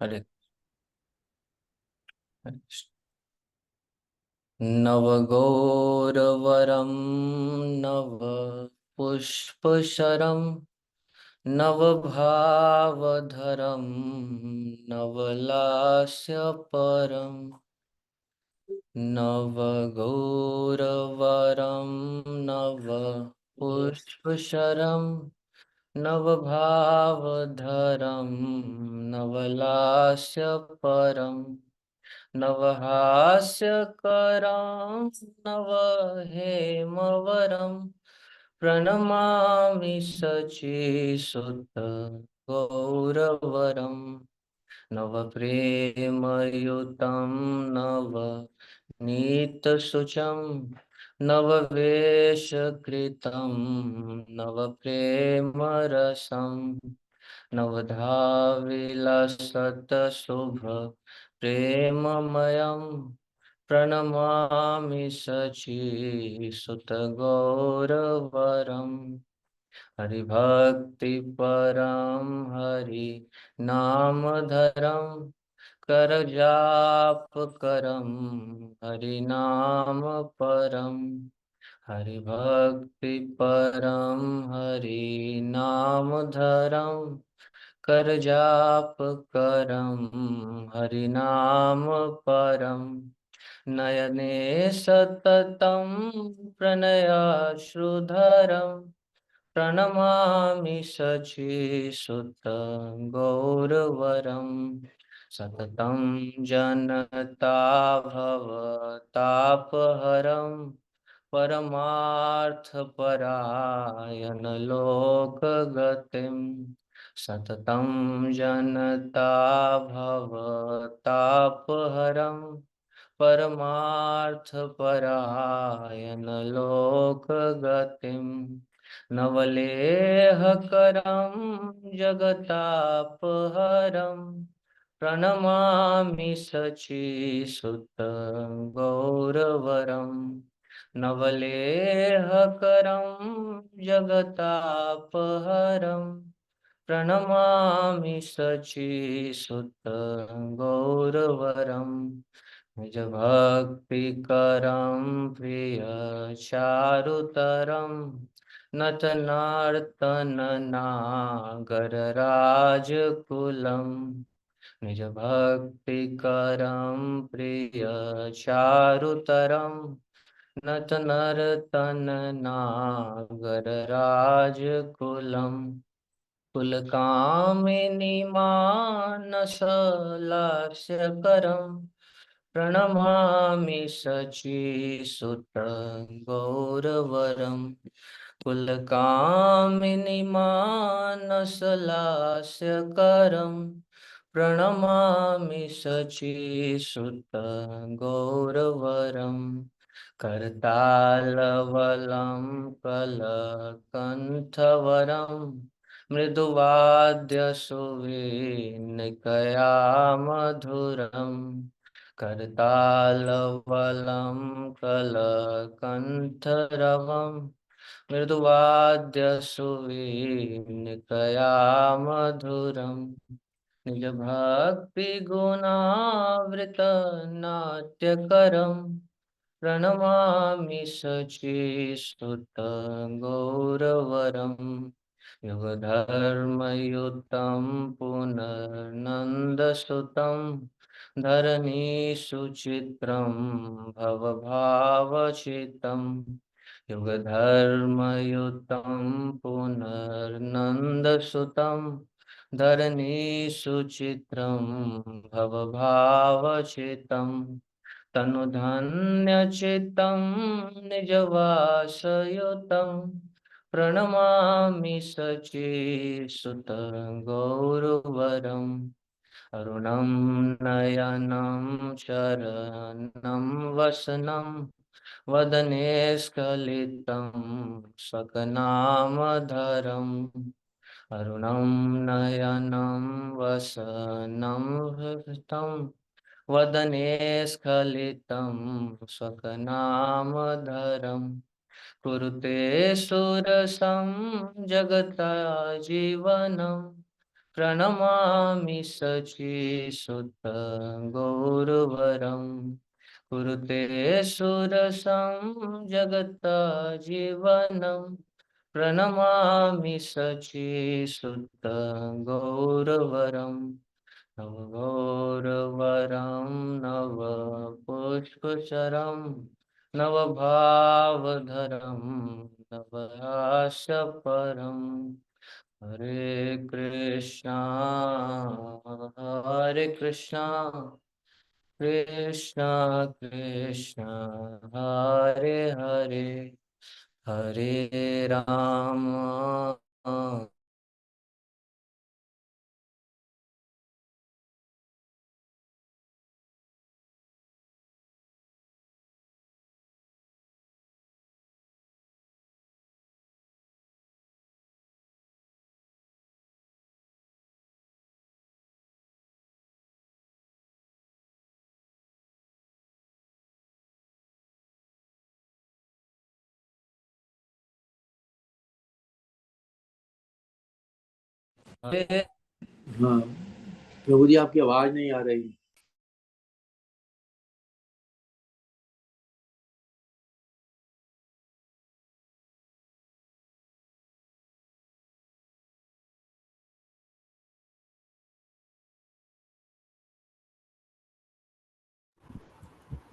हरे नवगौरवरं नवपुष्पशरं नवभावधरं नवलास्यपरं नवगौरवरं नवपुष्पशरं नवभावधरं नवलास्यपरम् नवहास्यकरं नवहेमवरं प्रणमामि शचीसुत गौरवरं नवप्रेमयुतं नवनीतशुचं नववेशकृतं नवप्रेमरसं नवधा विलसतशुभ प्रेममयं प्रणमामि शचीसुतगौरवरम् हरिभक्तिपरं हरिनामधरं करजापकरं हरिनामपरं हरिभक्तिपरं हरिनामधरं करजापकरं हरिनामपरम् नयने सततं प्रणयाश्रुधरं प्रणमामि शचीसुत गौरवरं सततं जनताभवतापहरं परमार्थपरायणलोकगतिं सततं जनताभवतापहरं परमार्थपरायणलोकगतिं नवलेहकरं जगतापहरं प्रणमामि शचीसुत गौरवरं नवलेहकरं जगतापहरं प्रणमामि शचीसुत गौरवरं निजभक्तिकरं प्रियचारुतरं नतनार्तननागरराजकुलं निजभक्तिकरं प्रियचारुतरं नतनर्तननागरराजकुलं कुलकामिनी मानसलास्यकरं प्रणमामि शचीसुत गौरवरं कुलकामिनी मानसलास्यकरं प्रणमामि शचीसुत गौरवरं करतालवलं कलकण्ठवरं मृदुवाद्यसुवेणिकया मधुरं करतालवलं कलकण्ठरवं मृदुवाद्यसुवेणिकया मधुरं निजभक्तिगुणावृतनाट्यकरं प्रणमामि शचीसुत गौरवरं युगधर्मयुतं पुनर्नन्दसुतं धरणीसुचित्रं भवभावचितं युगधर्मयुतं पुनर्नन्दसुतं धरणीसुचित्रं भवभावचितं तनुधन्यचित्तं निजवासयुतं प्रणमामि शचीसुत गौरवरम् अरुणं नयनं शरणं वसनं वदने स्खलितं स्वकनामधरम् अरुणं नयनं वसनं हृतं वदने स्खलितं स्वकनामधरम् कुरुते सुरसं जगता जीवनं प्रणमामि शचीसुत गौरवरं कुरुते सुरसं जगत्जीवनं प्रणमामि शचीसुत गौरवरं नवगौरवरं नवपुष्पचरं नवभावधरं नवहास्यपरम् हरे कृष्णा कृष्णा कृष्णा हरे हरे हरे राम हरे हाँ प्रभु जी, आपकी आवाज नहीं आ रही।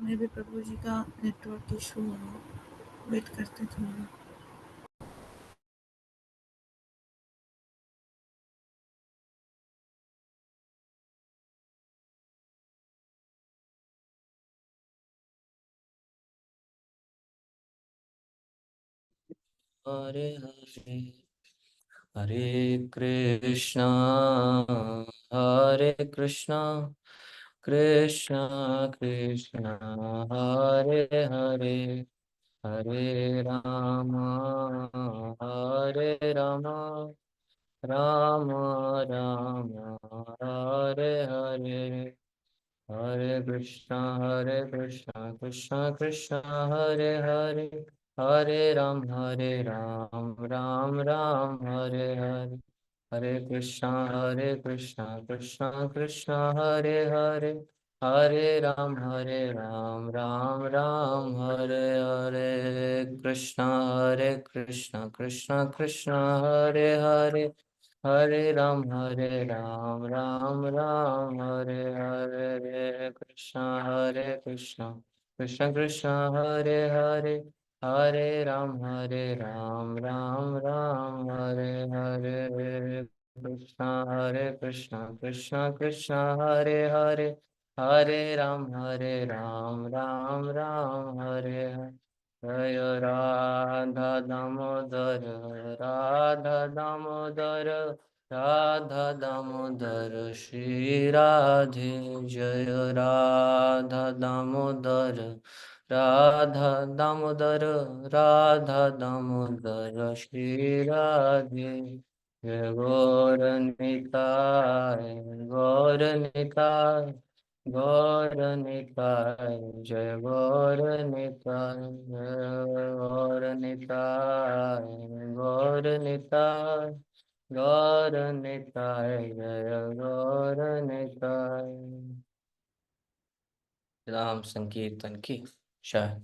मैं भी प्रभु जी का नेटवर्क इशू हो रहा है, वेट करते थोड़ा। हरे हरे हरे कृष्णा कृष्णा कृष्णा हरे हरे हरे राम राम राम हरे हरे हरे कृष्णा कृष्णा कृष्णा हरे हरे हरे राम राम हरे हरे हरे कृष्णा कृष्णा कृष्णा हरे हरे हरे राम राम हरे हरे कृष्णा कृष्णा कृष्णा हरे हरे हरे राम राम हरे हरे कृष्णा कृष्णा हरे हरे हरे राम राम हरे हरे कृष्णा कृष्णा हरे हरे राम राम हरे हरे जय राधा दामोदर श्री राधे जय राधा दामोदर श्री राधे जय गौर निताय जय गौर निताय जय गौर निताय। राम संकीर्तन की जय।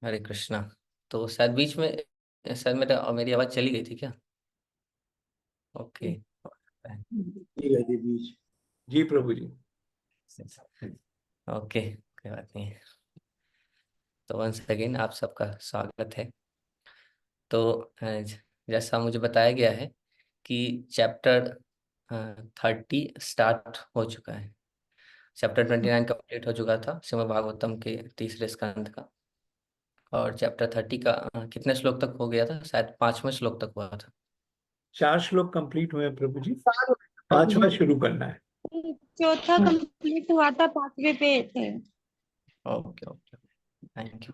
हरे कृष्णा। तो शायद बीच में शायद मेरी आवाज चली गई थी क्या? ओके। ठीक है जी, बीच। जी प्रभु जी। ओके, कोई बात नहीं। तो वंस अगेन आप सबका स्वागत है। तो जैसा मुझे बताया गया है कि चैप्टर 30 स्टार्ट हो चुका है। चैप्टर 29 कंप्लीट हो चुका था श्रीमद् भागवतम के तीसरे स्कंद का। और चैप्टर 30 का कितने श्लोक तक हो गया था? शायद 5वें श्लोक तक हुआ था। 4 श्लोक कंप्लीट हुए हैं प्रभु जी, 5वां शुरू करना है। चौथा कंप्लीट हुआ था, 5वें पे थे। Okay okay, thank you.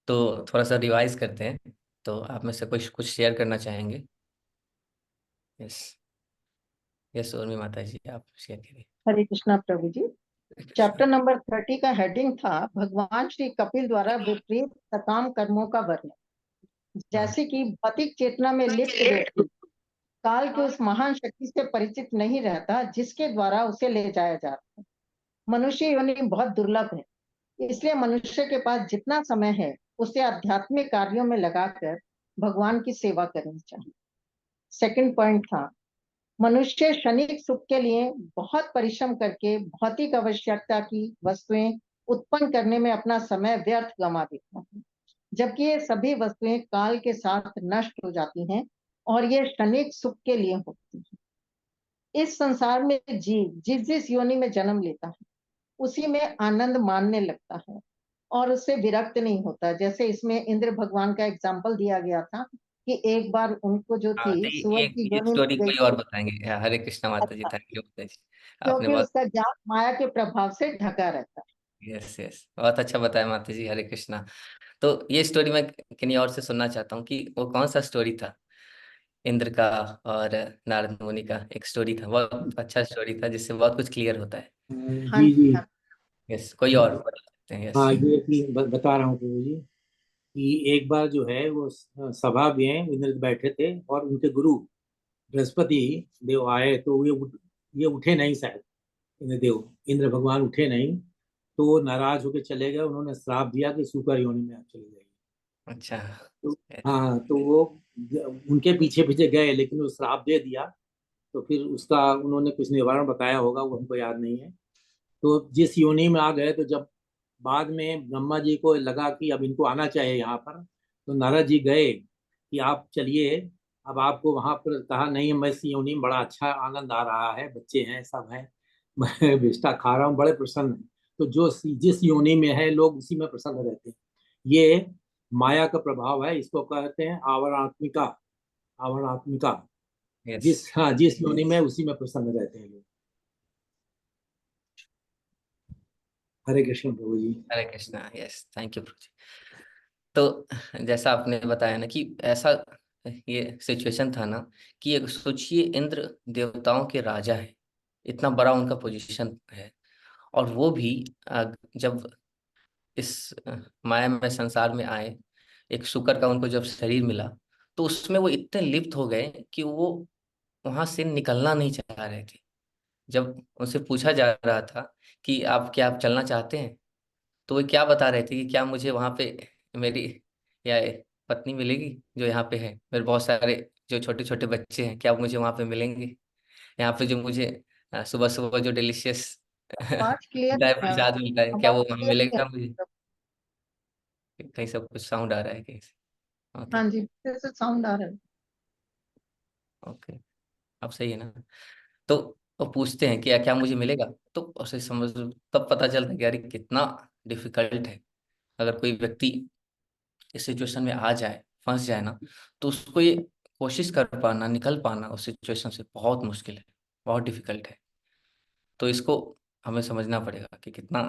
तो थोड़ा सा रिवाइज करते हैं। तो आप में से कुछ कुछ शेयर करना चाहेंगे? यस यस, उर्मी माता जी आप शेयर करिए। हरे कृष्णा प्रभु जी। चैप्टर नंबर 30 का हेडिंग था भगवान श्री कपिल द्वारा विपरीत सकाम कर्मों का वर्णन। जैसे कि भौतिक चेतना में लिप्त व्यक्ति काल के उस महान शक्ति से परिचित नहीं रहता जिसके द्वारा उसे ले जाया जाता है। मनुष्य योनि बहुत दुर्लभ है, इसलिए मनुष्य के पास जितना समय है उसे आध्यात्मिक कार्यों में लगाकर भगवान की सेवा करनी चाहिए। सेकंड पॉइंट था मनुष्य क्षणिक सुख के लिए बहुत परिश्रम करके भौतिक आवश्यकता की वस्तुएं उत्पन्न करने में अपना समय व्यर्थ गंवा देता है, जबकि ये सभी वस्तुएं काल के साथ नष्ट हो जाती हैं और ये क्षणिक सुख के लिए होती हैं। इस संसार में जीव जिस जिस योनि में जन्म लेता है उसी में आनंद मानने लगता है और उससे विरक्त नहीं होता। जैसे इसमें इंद्र भगवान का एग्जाम्पल दिया गया था कि एक बार उनको जो हाँ, तो थी सुअर एक की योनि स्टोरी मिल गई कोई और थी। बताएंगे? हरे कृष्णा माता जी, अच्छा, थैंक यू माता जी, आपने क्योंकि बहुत। उसका जाप माया के प्रभाव से ढका रहता है। यस यस, बहुत अच्छा बताया माता जी, हरे कृष्णा। तो ये स्टोरी मैं किन्हीं और से सुनना चाहता हूँ कि वो कौन सा स्टोरी था, इंद्र का और नारद मुनि का एक स्टोरी था, बहुत अच्छा स्टोरी था जिससे बहुत कुछ क्लियर होता है। हाँ जी जी। हाँ यस, कोई और बता सकते हैं? यस। हाँ, ये कि बता रहा हूँ प्रभु जी कि एक बार जो है वो सभा में इंद्र बैठे थे और उनके गुरु बृहस्पति देव आए, तो ये उठे नहीं शायद। इंद्र भगवान उठे नहीं, तो वो नाराज होकर चले गए। उन्होंने श्राप दिया कि सूकर योनि में आप चले जाइए। अच्छा। तो हाँ, तो वो उनके पीछे पीछे गए, लेकिन वो श्राप दे दिया। तो फिर उसका उन्होंने कुछ निवारण बताया होगा, वो हमको याद नहीं है। तो जिस योनि में आ गए, तो जब बाद में ब्रह्मा जी को लगा कि अब इनको आना चाहिए यहाँ पर, तो नारद जी गए कि आप चलिए। अब आपको वहां पर कहा नहीं, मैं इस योनि में बड़ा अच्छा आनंद आ रहा है, बच्चे हैं, सब है, मैं विष्ठा खा रहा हूँ, बड़े प्रसन्न हैं। तो जो जिस योनि में है लोग उसी में प्रसन्न रहते हैं। ये माया का प्रभाव है, इसको कहते हैं आवरणात्मिका। आवरणात्मिका, यस। जिस योनि में उसी में प्रसन्न रहते हैं लोग। हरे कृष्ण प्रभु जी। हरे कृष्णा। यस, थैंक यू प्रभु जी। तो जैसा आपने बताया ना कि ऐसा ये सिचुएशन था ना, कि एक सोचिए, इंद्र देवताओं के राजा है, इतना बड़ा उनका पोजीशन है, और वो भी जब इस माया में संसार में आए, एक शुक्र का उनको जब शरीर मिला, तो उसमें वो इतने लिप्त हो गए कि वो वहां से निकलना नहीं चाह रहे थे। जब उनसे पूछा जा रहा था कि आप चलना चाहते हैं, तो वो क्या बता रहे थे कि क्या मुझे वहां पे मेरी या पत्नी मिलेगी जो यहाँ पे है, मेरे बहुत सारे जो छोटे छोटे बच्चे हैं, क्या मुझे वहां पे मिलेंगे? यहाँ पे जो मुझे सुबह सुबह जो डिलीशियस आवाज क्लियर मिलता है, प्रसाद मिलता है, क्या आवाज वो वहां क्लियर नहीं मिलेगा मुझे? है। कहीं सब कुछ साउंड आ रहा है कहीं से? ओके। हाँ जी, फिर से साउंड आ रहा है। ओके, अब सही है ना? तो वो पूछते हैं कि क्या क्या मुझे मिलेगा, तो उसे समझ, तब पता चलता है कि यार कितना डिफिकल्ट है। अगर कोई व्यक्ति इस सिचुएशन में आ जाए, फंस जाए ना, तो उसको ये कोशिश कर पाना, निकल पाना उस सिचुएशन से बहुत मुश्किल है, बहुत डिफिकल्ट है। तो इसको हमें समझना पड़ेगा कि कितना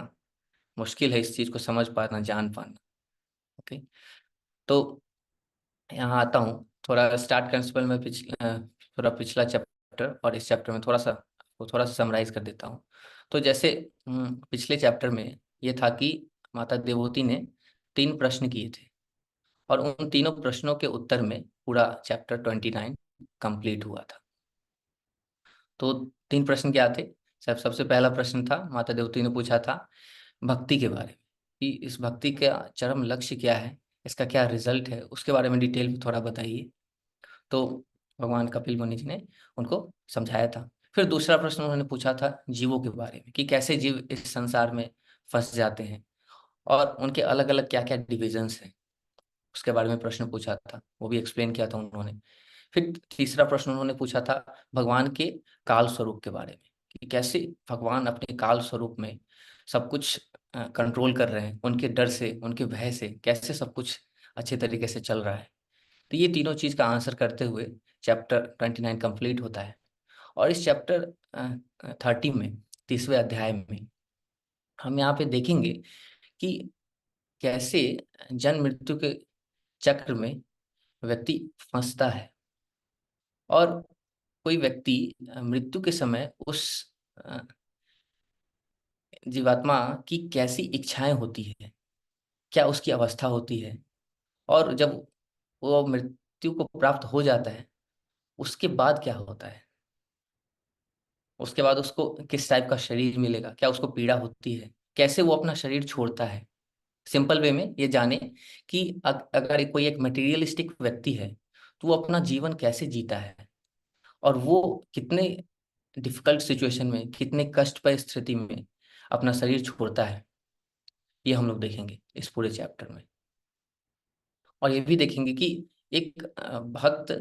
मुश्किल है इस चीज को समझ पाना, जान पाना। ओके। तो यहाँ आता हूँ, थोड़ा स्टार्ट करने से पहले मैं थोड़ा पिछला चैप्टर और इस चैप्टर में थोड़ा सा समराइज कर देता हूँ। तो जैसे पिछले चैप्टर में ये था कि माता देवहूति ने 3 प्रश्न किए थे, और उन तीनों प्रश्नों के उत्तर में पूरा चैप्टर 29 कंप्लीट हुआ था। तो 3 प्रश्न क्या थे? सबसे पहला प्रश्न था, माता देवती ने पूछा था भक्ति के बारे में, कि इस भक्ति का चरम लक्ष्य क्या है, इसका क्या रिजल्ट है, उसके बारे में डिटेल में थोड़ा बताइए। तो भगवान कपिल मुनि जी ने उनको समझाया था। फिर दूसरा प्रश्न उन्होंने पूछा था जीवों के बारे में, कि कैसे जीव इस संसार में फंस जाते हैं और उनके अलग अलग क्या क्या डिविजन्स हैं, उसके बारे में प्रश्न पूछा था, वो भी एक्सप्लेन किया था उन्होंने। फिर तीसरा प्रश्न उन्होंने पूछा था भगवान के काल स्वरूप के बारे में, कि कैसे भगवान अपने काल स्वरूप में सब कुछ कंट्रोल कर रहे हैं, उनके डर से, उनके भय से कैसे सब कुछ अच्छे तरीके से चल रहा है। तो ये तीनों चीज का आंसर करते हुए चैप्टर 29 कंप्लीट होता है। और इस चैप्टर 30 में, 30वें अध्याय में, हम यहाँ पे देखेंगे कि कैसे जन्म मृत्यु के चक्र में व्यक्ति फंसता है, और कोई व्यक्ति मृत्यु के समय उस जीवात्मा की कैसी इच्छाएं होती है, क्या उसकी अवस्था होती है, और जब वो मृत्यु को प्राप्त हो जाता है उसके बाद क्या होता है, उसके बाद उसको किस टाइप का शरीर मिलेगा, क्या उसको पीड़ा होती है, कैसे वो अपना शरीर छोड़ता है। सिंपल वे में ये जाने कि अगर कोई एक मटेरियलिस्टिक व्यक्ति है तो वो अपना जीवन कैसे जीता है, और वो कितने डिफिकल्ट सिचुएशन में, कितने कष्ट पर स्थिति में अपना शरीर छोड़ता है, ये हम लोग देखेंगे इस पूरे चैप्टर में। और ये भी देखेंगे कि एक भक्त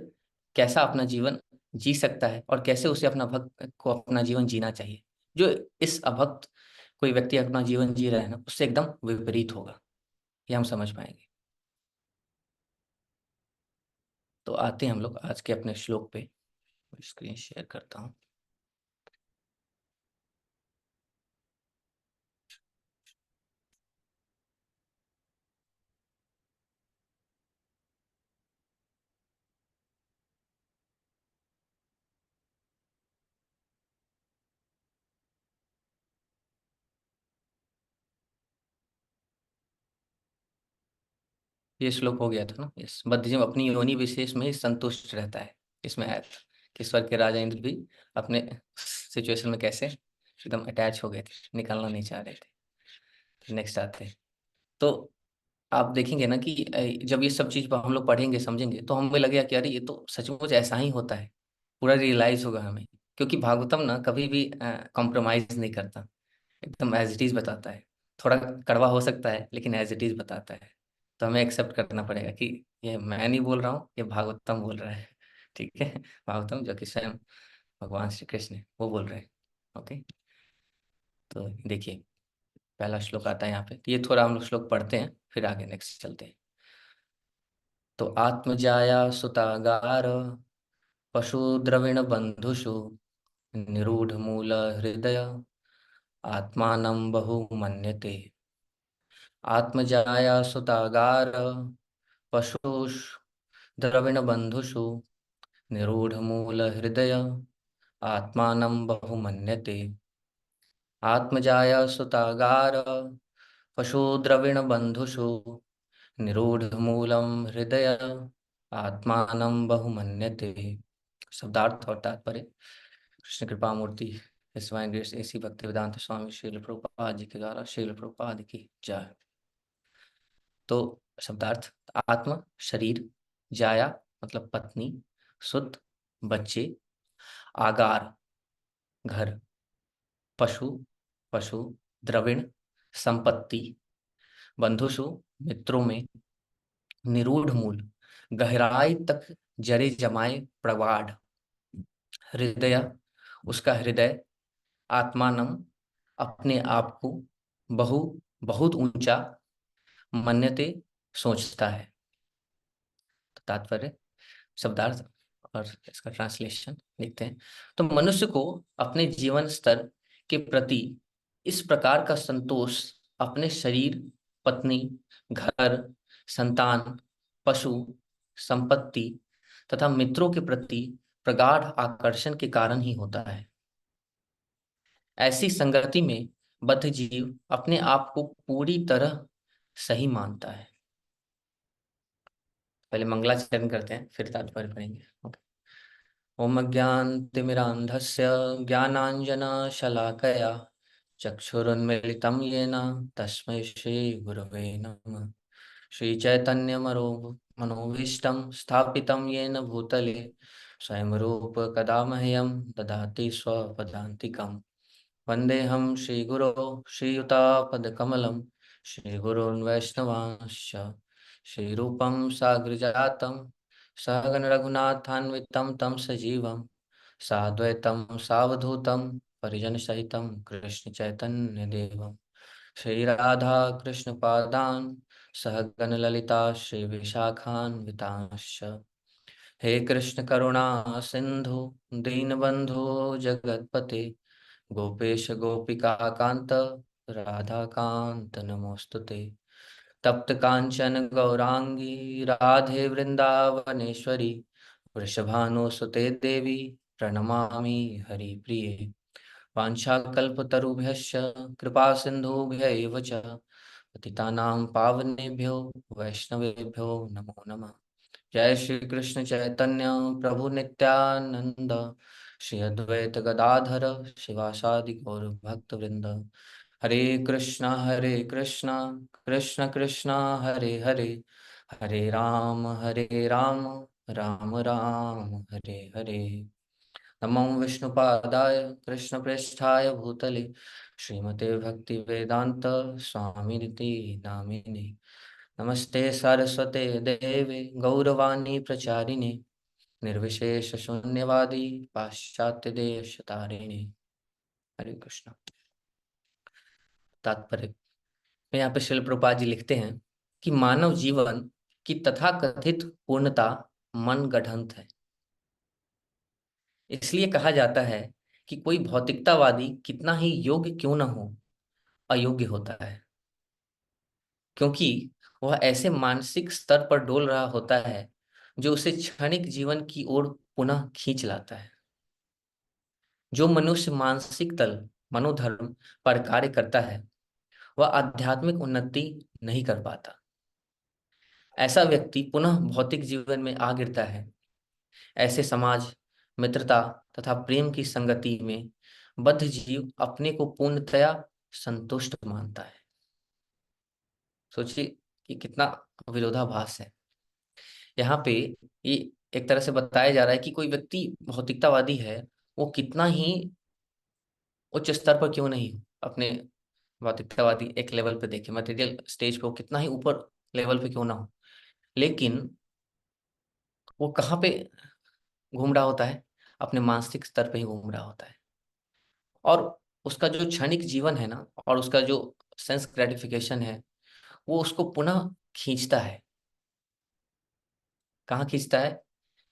कैसा अपना जीवन जी सकता है और कैसे उसे अपना भक्त को अपना जीवन जीना चाहिए, जो इस अभक्त कोई व्यक्ति अपना जीवन जी रहा है ना उससे एकदम विपरीत होगा, ये हम समझ पाएंगे। तो आते हैं हम लोग आज के अपने श्लोक पे। स्क्रीन शेयर करता हूँ। ये श्लोक हो गया था ना, यस। बद्धजन अपनी योनि विशेष में ही संतुष्ट रहता है। इसमें आया था कि स्वर्ग के राजा इंद्र भी अपने सिचुएशन में कैसे एकदम अटैच हो गए थे, निकलना नहीं चाह रहे थे। नेक्स्ट आते हैं। तो आप देखेंगे ना कि जब ये सब चीज हम लोग पढ़ेंगे समझेंगे तो हमें लगेगा कि अरे ये तो सचमुच ऐसा ही होता है, पूरा रियलाइज होगा हमें। क्योंकि भागवतम ना कभी भी कॉम्प्रोमाइज नहीं करता, एकदम एज इट इज बताता है। थोड़ा कड़वा हो सकता है लेकिन एज इट इज बताता है। तो हमें एक्सेप्ट करना पड़ेगा कि ये मैं नहीं बोल रहा हूँ, ये भागवतम बोल रहा है। ठीक है, भागवतम जो कि स्वयं भगवान श्री कृष्ण वो बोल रहे हैं। ओके, तो देखिए पहला श्लोक आता है यहाँ पे। ये थोड़ा हम लोग श्लोक पढ़ते हैं फिर आगे नेक्स्ट चलते हैं। तो आत्मजाया सुतागार पशु द्रविण बंधुषु निरूढ़ मूल हृदय आत्मानं बहु मन्यते। आत्मजाया सुतागार पशु द्रविण बंधुषु निरूढ़ मूल हृदय आत्मानं बहु मन्यते। आत्मजाया सुतागार पशु द्रविण बंधुषु निरूढ़ मूलम हृदय आत्मानं बहुमन्यते। शब्दार्थ और तात्पर्य। कृष्ण कृपा मूर्ति इस्वाइन ग्रेस एसी भक्ति वेदांत स्वामी श्रील प्रभुपाद जी के द्वारा श्रील प्रभुपाद की जय। तो शब्दार्थ, आत्म शरीर, जाया मतलब पत्नी, सुत बच्चे, आगार घर, पशु पशु, द्रविण संपत्ति, बंधुषु मित्रों में, निरूढ़ मूल गहराई तक जड़े जमाए प्रगाढ़, हृदय उसका हृदय, आत्मानम अपने आप को, बहु बहुत ऊंचा, मन्यते सोचता है। तो तात्पर्य, शब्दार्थ और इसका ट्रांसलेशन देखते हैं। तो मनुष्य को अपने जीवन स्तर के प्रति इस प्रकार का संतोष अपने शरीर, पत्नी, घर, संतान, पशु, संपत्ति तथा मित्रों के प्रति प्रगाढ़ आकर्षण के कारण ही होता है। ऐसी संगति में बद्ध जीव अपने आप को पूरी तरह सही मानता है। पहले मंगलाचरण करते हैं फिर तात्पर्य पढ़ेंगे। ओके। ओम ज्ञानतिमिरान्धस्य ज्ञानाञ्जनशलाकया चक्षुरुन्मीलितं येन तस्मै श्रीगुरवे नमः। श्रीचैतन्यमनोभीष्टं स्थापितं येन भूतले स्वयं रूप कदा मह्यं ददाति स्वपदान्तिकम्। वन्देऽहं श्रीगुरो श्रीयुतापदकमलं श्रीगुरून् वैष्णवांश्च श्रीरूपं साग्रजातं सहगण रघुनाथान्वितं तं सजीवं साद्वैतं सावधूतं परिजनसहितं कृष्ण चैतन्य देवं श्री राधा कृष्ण पादान सहगण ललिता श्री विशाखान्वितांश्च। हे कृष्ण करुणा सिंधु दीनबंधु जगतपते गोपेश गोपिका कांत राधा कांत नमोस्तुते। तप्त कांचन गौरांगी राधे वृंदावनेश्वरी वृषभानुसुते देवी प्रणमामि हरिप्रिये। वाञ्छाकल्पतरुभ्यश्च कृपा सिन्धुभ्यैव च पतितानां पावनेभ्यो वैष्णवेभ्यो नमो नमः। जय श्री कृष्ण चैतन्य प्रभु नित्यानंद, श्री अद्वैत गदाधर शिवासादि गौर भक्त वृंद। हरे कृष्णा कृष्ण कृष्ण हरे हरे, हरे राम राम राम हरे हरे। नमो विष्णुपादाय कृष्णप्रेष्ठाय भूतले, श्रीमते भक्ति वेदांत स्वामिनिति नामिने। नमस्ते सरस्वते देवे गौरवाणी प्रचारिणे, निर्विशेष शून्यवादी पाश्चात्य देश तारिणे। हरे कृष्ण। तात्पर्य में यहाँ पे श्रील प्रभुपाद जी लिखते हैं कि मानव जीवन की तथाकथित पूर्णता मन गढ़ंत है। इसलिए कहा जाता है कि कोई भौतिकतावादी कितना ही योग्य क्यों न हो, अयोग्य होता है, क्योंकि वह ऐसे मानसिक स्तर पर डोल रहा होता है जो उसे क्षणिक जीवन की ओर पुनः खींच लाता है। जो मनुष्य मानसिक तल मनोधर्म पर कार्य करता है वह आध्यात्मिक उन्नति नहीं कर पाता। ऐसा व्यक्ति पुनः भौतिक जीवन में आ गिरता है। ऐसे समाज, मित्रता तथा प्रेम की संगति में बद्ध जीव अपने को पूर्णतया संतुष्ट मानता है। सोचिए कि कितना विरोधाभास है। यहाँ पे ये एक तरह से बताया जा रहा है कि कोई व्यक्ति भौतिकतावादी है, वो कितना ही उच्च स्तर पर क्यों नहीं हो, अपने भौतिकतावादी एक लेवल पे देखे, मटेरियल स्टेज पे वो कितना ही ऊपर लेवल पे क्यों ना हो, लेकिन वो कहाँ पे घूम रहा होता है, अपने मानसिक स्तर पे ही घूम रहा होता है। और उसका जो क्षणिक जीवन है ना, और उसका जो सेंस ग्रेटिफिकेशन है, वो उसको पुनः खींचता है। कहाँ खींचता है?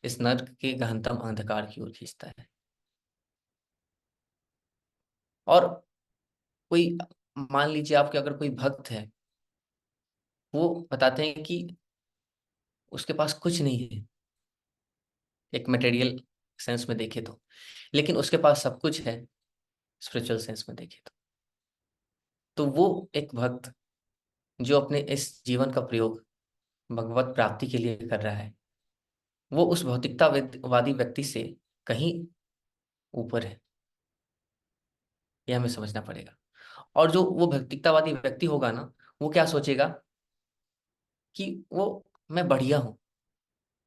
इस नर्क के गहनतम अंधकार की ओर खींचता है। और कोई, मान लीजिए आपके अगर कोई भक्त है, वो बताते हैं कि उसके पास कुछ नहीं है एक मटेरियल सेंस में देखे लेकिन उसके पास सब कुछ है स्पिरिचुअल सेंस में देखे तो वो एक भक्त जो अपने इस जीवन का प्रयोग भगवत प्राप्ति के लिए कर रहा है, वो उस भौतिकतावादी व्यक्ति से कहीं ऊपर है। यह हमें समझना पड़ेगा। और जो वो भौतिकतावादी व्यक्ति होगा ना, वो क्या सोचेगा कि वो मैं बढ़िया हूँ,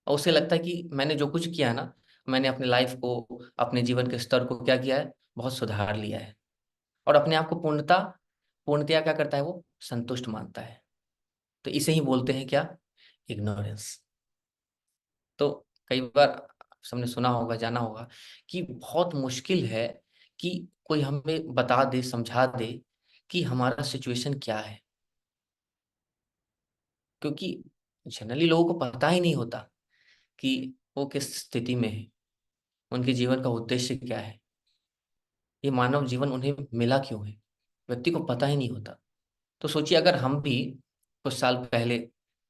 और उसे लगता है कि मैंने जो कुछ किया ना, मैंने अपने लाइफ को, अपने जीवन के स्तर को क्या किया है, बहुत सुधार लिया है। और अपने आप को पूर्णतया क्या करता है, वो संतुष्ट मानता है। तो इसे ही बोलते हैं क्या? इग्नोरेंस। तो कई बार सबने सुना होगा, जाना होगा कि बहुत मुश्किल है कि कोई हमें बता दे, समझा दे कि हमारा सिचुएशन क्या है, क्योंकि जनरली लोगों को पता ही नहीं होता कि वो किस स्थिति में है, उनके जीवन का उद्देश्य क्या है, ये मानव जीवन उन्हें मिला क्यों है, व्यक्ति को पता ही नहीं होता। तो सोचिए अगर हम भी कुछ साल पहले,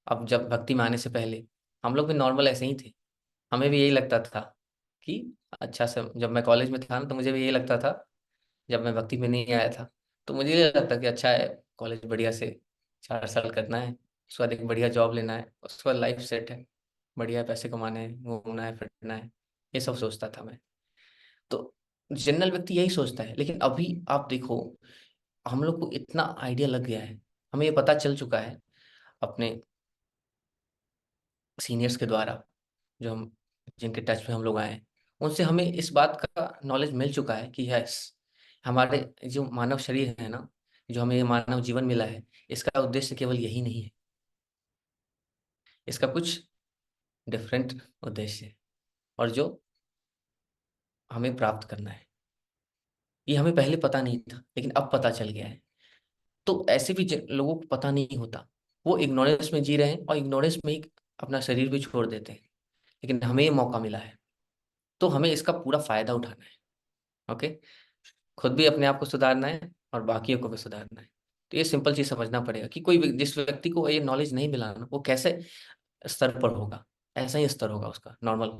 अब जब भक्ति में आने से पहले, हम लोग भी नॉर्मल ऐसे ही थे, हमें भी यही लगता था कि अच्छा से, जब मैं कॉलेज में था ना, तो मुझे भी यही लगता था, जब मैं भक्ति में नहीं आया था तो मुझे ये लगता कि अच्छा है, कॉलेज बढ़िया से 4 साल करना है, उसके बाद एक बढ़िया जॉब लेना है, उसके बाद लाइफ सेट है, बढ़िया पैसे कमाने हैं, घूमना है, फिरना है, ये सब सोचता था मैं। तो जनरल व्यक्ति यही सोचता है। लेकिन अभी आप देखो, हम लोग को इतना आइडिया लग गया है, हमें ये पता चल चुका है अपने सीनियर्स के द्वारा, जो हम, जिनके टच में हम लोग आए हैं, उनसे हमें इस बात का नॉलेज मिल चुका है कि यस, हमारे जो मानव शरीर है ना, जो हमें ये मानव जीवन मिला है, इसका उद्देश्य केवल यही नहीं है, इसका कुछ डिफरेंट उद्देश्य है, और जो हमें प्राप्त करना है। ये हमें पहले पता नहीं था, लेकिन अब पता चल गया है। तो ऐसे भी लोगों को पता नहीं होता, वो इग्नोरेंस में जी रहे हैं, और इग्नोरेंस में ही अपना शरीर भी छोड़ देते हैं। लेकिन हमें ये मौका मिला है, तो हमें इसका पूरा फायदा उठाना है। ओके, खुद भी अपने आप को सुधारना है और बाकियों को भी सुधारना है। तो ये सिंपल चीज समझना पड़ेगा कि कोई जिस व्यक्ति को ये नॉलेज नहीं मिला ना, वो कैसे स्तर पर होगा, ऐसा ही स्तर होगा उसका, नॉर्मल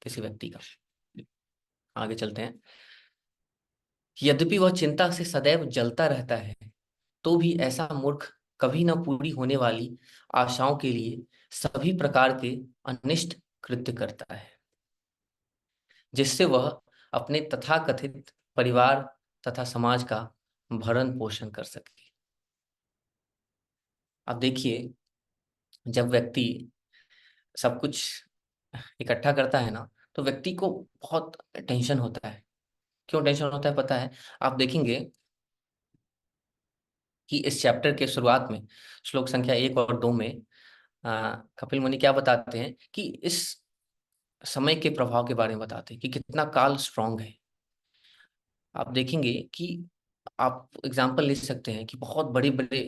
किसी व्यक्ति का। आगे चलते हैं। यद्यपि वह चिंता से सदैव जलता रहता है, तो भी ऐसा मूर्ख कभी न पूरी होने वाली आशाओं के लिए सभी प्रकार के अनिष्ट कृत्य करता है, जिससे वह अपने तथाकथित परिवार तथा समाज का भरण पोषण कर सके। अब देखिए, जब व्यक्ति सब कुछ इकट्ठा करता है ना, तो व्यक्ति को बहुत टेंशन होता है। क्यों टेंशन होता है पता है? आप देखेंगे कि इस चैप्टर के शुरुआत में श्लोक संख्या 1 और 2 में कपिल मुनि क्या बताते हैं कि इस समय के प्रभाव के बारे में बताते हैं कि कितना काल स्ट्रांग है। आप देखेंगे कि आप एग्जाम्पल ले सकते हैं कि बहुत बड़े बड़े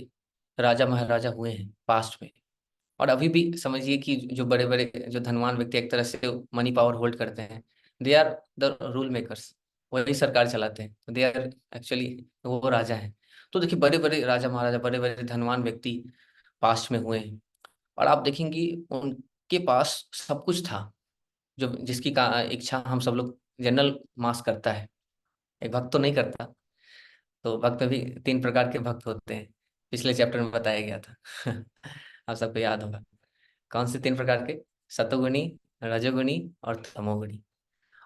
राजा महाराजा हुए हैं पास्ट में, और अभी भी समझिए कि जो बड़े बड़े जो धनवान व्यक्ति एक तरह से मनी पावर होल्ड करते हैं, they are the rule makers, वही सरकार चलाते हैं, दे आर एक्चुअली वो राजा हैं। तो देखिए, बड़े बड़े राजा महाराजा, बड़े बड़े धनवान व्यक्ति पास्ट में हुए हैं, और आप देखेंगे उनके पास सब कुछ था, जो जिसकी का इच्छा हम सब लोग जनरल मास करता है, एक भक्त तो नहीं करता। तो भक्त में भी 3 प्रकार के भक्त होते हैं, पिछले चैप्टर में बताया गया था। आप सबको याद होगा कौन से 3 प्रकार के? सतोगुणी, रजोगुणी और तमोगुणी।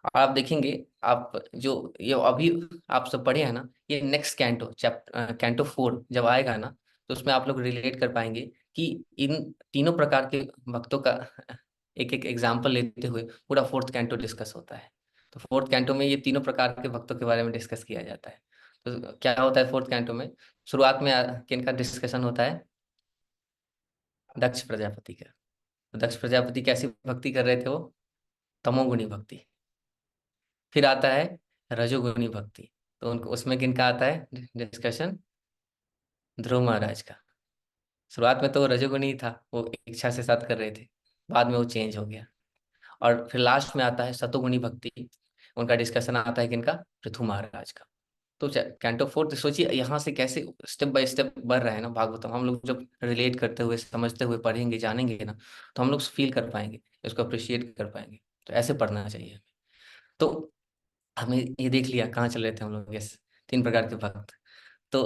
और आप देखेंगे, आप जो ये अभी आप सब पढ़े हैं ना, ये नेक्स्ट कैंटो चैप्टर कैंटो 4 जब आएगा ना, तो उसमें आप लोग रिलेट कर पाएंगे कि इन तीनों प्रकार के भक्तों का एक एक एग्जाम्पल लेते हुए पूरा 4th कैंटो डिस्कस होता है। तो 4th कैंटो में ये तीनों प्रकार के भक्तों के बारे में डिस्कस किया जाता है। तो क्या होता है 4th कैंटो में? शुरुआत में किनका डिस्कशन होता है? दक्ष प्रजापति का। तो दक्ष प्रजापति कैसी भक्ति कर रहे थे वो? तमोगुणी भक्ति। फिर आता है रजोगुणी भक्ति, तो उनको उसमें किनका आता है डिस्कशन? ध्रुव महाराज का। शुरुआत में तो वो रजोगुणी ही था, वो इच्छा से साथ कर रहे थे, बाद में वो चेंज हो गया। और फिर लास्ट में आता है सतोगुणी भक्ति, उनका डिस्कशन आता है किनका? पृथु महाराज का। तो कैंटो 4 सोचिए यहाँ से कैसे स्टेप बाय स्टेप बढ़ रहा है ना भागवतम। हम लोग जब रिलेट करते हुए, समझते हुए पढ़ेंगे, जानेंगे ना, तो हम लोग फील कर पाएंगे, इसको अप्रिशिएट कर पाएंगे। तो ऐसे पढ़ना चाहिए हमें। तो हमें ये देख लिया कहाँ चल रहे थे हम लोग, यस, 3 प्रकार के भक्त। तो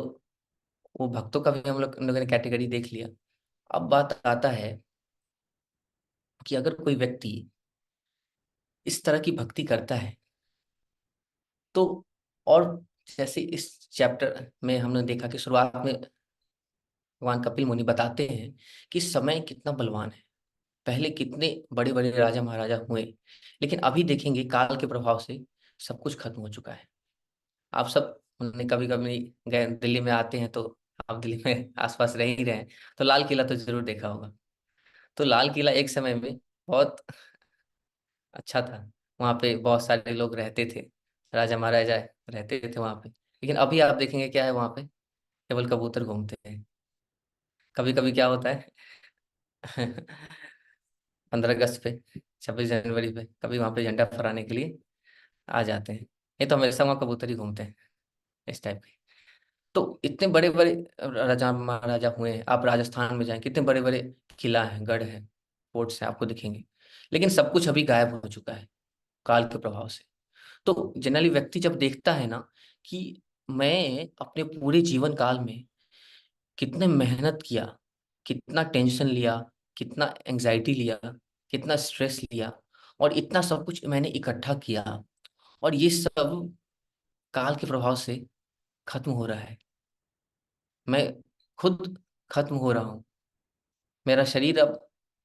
वो भक्तों का भी हम लोगों ने कैटेगरी देख लिया। अब बात आता है कि अगर कोई व्यक्ति इस तरह की भक्ति करता है तो, और जैसे इस चैप्टर में हमने देखा कि शुरुआत में भगवान कपिल मुनि बताते हैं कि समय कितना बलवान है, पहले कितने बड़े बड़े राजा महाराजा हुए, लेकिन अभी देखेंगे काल के प्रभाव से सब कुछ खत्म हो चुका है। आप सब उन्होंने कभी कभी गए, दिल्ली में आते हैं तो आप दिल्ली में आसपास रह ही रहे हैं, तो लाल किला तो जरूर देखा होगा। तो लाल किला एक समय में बहुत अच्छा था, वहाँ पे बहुत सारे लोग रहते थे, राजा महाराजा रहते थे वहाँ पे। लेकिन अभी आप देखेंगे क्या है वहाँ पे? केवल कबूतर घूमते हैं। कभी कभी क्या होता है? 15 अगस्त पे, 26 जनवरी पे कभी वहाँ पे झंडा फहराने के लिए आ जाते हैं, नहीं तो हमेशा वहाँ कबूतर ही घूमते हैं, इस टाइप के। तो इतने बड़े बड़े राजा महाराजा हुए हैं, आप राजस्थान में जाएं, कितने बड़े बड़े किला हैं, गढ़ हैं, फोर्ट्स हैं, आपको दिखेंगे। लेकिन सब कुछ अभी गायब हो चुका है काल के प्रभाव से। तो जनरली व्यक्ति जब देखता है ना कि मैं अपने पूरे जीवन काल में कितने मेहनत किया, कितना टेंशन लिया, कितना एंजाइटी लिया, कितना स्ट्रेस लिया, और इतना सब कुछ मैंने इकट्ठा किया, और ये सब काल के प्रभाव से खत्म हो रहा है। मैं खुद खत्म हो रहा हूँ, मेरा शरीर अब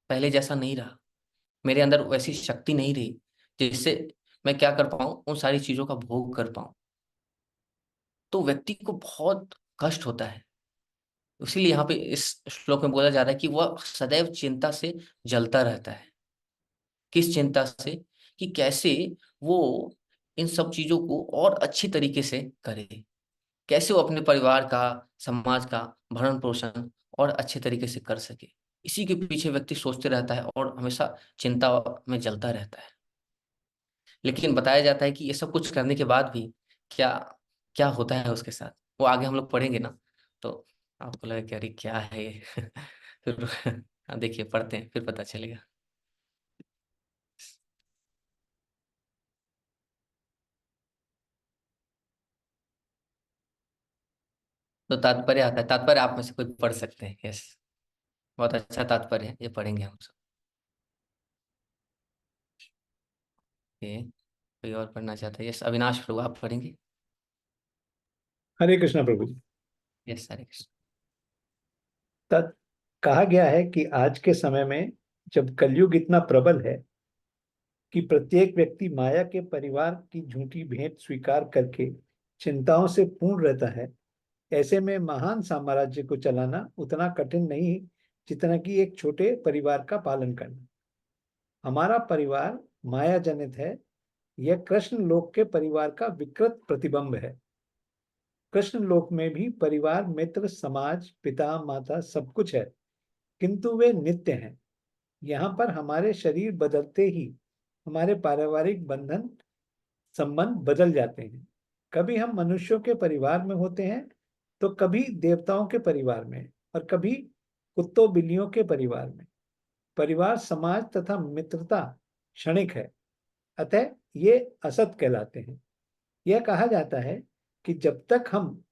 पहले जैसा नहीं रहा, मेरे अंदर वैसी शक्ति नहीं रही जिससे मैं क्या कर पाऊँ, उन सारी चीजों का भोग कर पाऊँ। तो व्यक्ति को बहुत कष्ट होता है। इसीलिए यहाँ पे इस श्लोक में बोला जा रहा है कि वह सदैव चिंता से जलता रहता है। किस चिंता से? कि कैसे वो इन सब चीजों को और अच्छी तरीके से करे, कैसे वो अपने परिवार का, समाज का भरण पोषण और अच्छे तरीके से कर सके। इसी के पीछे व्यक्ति सोचते रहता है और हमेशा चिंता में जलता रहता है। लेकिन बताया जाता है कि ये सब कुछ करने के बाद भी क्या क्या होता है उसके साथ, वो आगे हम लोग पढ़ेंगे ना, तो आपको लगे कि अरे क्या है ये। फिर हाँ, देखिए पढ़ते हैं फिर पता चलेगा। तो तात्पर्य आता है, तात्पर्य आप में से कोई पढ़ सकते हैं। यस, बहुत अच्छा तात्पर्य है, ये पढ़ेंगे हम सब। ये कोई और पढ़ना चाहता है? यस, अविनाश प्रभु आप पढ़ेंगे। हरे कृष्णा प्रभु जी। यस, हरे कृष्ण। तत् कहा गया है कि आज के समय में जब कलयुग इतना प्रबल है कि प्रत्येक व्यक्ति माया के परिवार की झूठी भेंट स्वीकार करके चिंताओं से पूर्ण रहता है, ऐसे में महान साम्राज्य को चलाना उतना कठिन नहीं जितना कि एक छोटे परिवार का पालन करना। हमारा परिवार माया जनित है, यह कृष्ण लोक के परिवार का विकृत प्रतिबिंब है। कृष्ण लोक में भी परिवार, मित्र, समाज, पिता माता सब कुछ है, किंतु वे नित्य हैं। यहाँ पर हमारे शरीर बदलते ही हमारे पारिवारिक बंधन संबंध बदल जाते हैं। कभी हम मनुष्यों के परिवार में होते हैं तो कभी देवताओं के परिवार में और कभी कुत्तों बिल्लियों के परिवार में। परिवार, समाज तथा मित्रता क्षणिक है, अतः ये असत कहलाते हैं। यह कहा जाता है कि जब तक हम